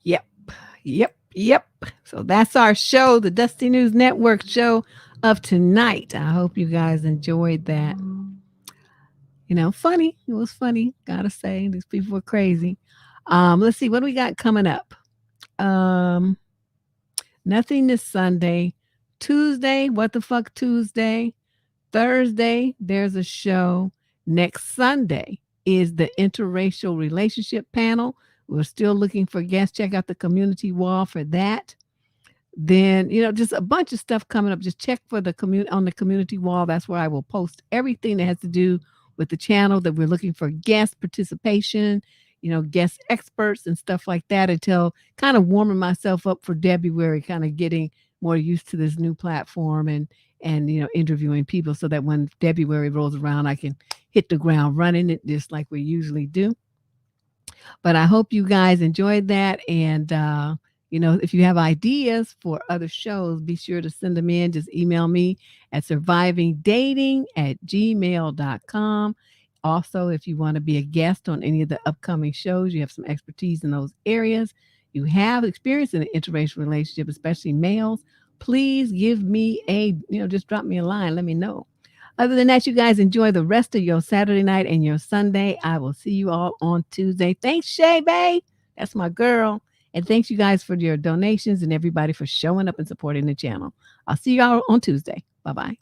[SPEAKER 1] Yep. Yep. Yep. So that's our show, the Dusty News Network show of tonight. I hope you guys enjoyed that. Funny. It was funny. Gotta say, these people were crazy. Let's see what do we got coming up. Um, Nothing this Sunday. Tuesday, What the Fuck Tuesday. Thursday, there's a show. Next Sunday is the interracial relationship panel. We're still looking for guests. Check out the community wall for that. Then, just a bunch of stuff coming up. Just check for the on the community wall. That's where I will post everything that has to do with the channel that we're looking for guest participation, guest experts and stuff like that until kind of warming myself up for February, kind of getting more used to this new platform and interviewing people so that when February rolls around, I can hit the ground running it just like we usually do. But I hope you guys enjoyed that. And, if you have ideas for other shows, be sure to send them in. Just email me at survivingdating@gmail.com. Also, if you want to be a guest on any of the upcoming shows, you have some expertise in those areas, you have experience in an interracial relationship, especially males, please give me just drop me a line. Let me know. Other than that, you guys enjoy the rest of your Saturday night and your Sunday. I will see you all on Tuesday. Thanks, Shay Bay. That's my girl. And thanks you guys for your donations and everybody for showing up and supporting the channel. I'll see you all on Tuesday. Bye-bye.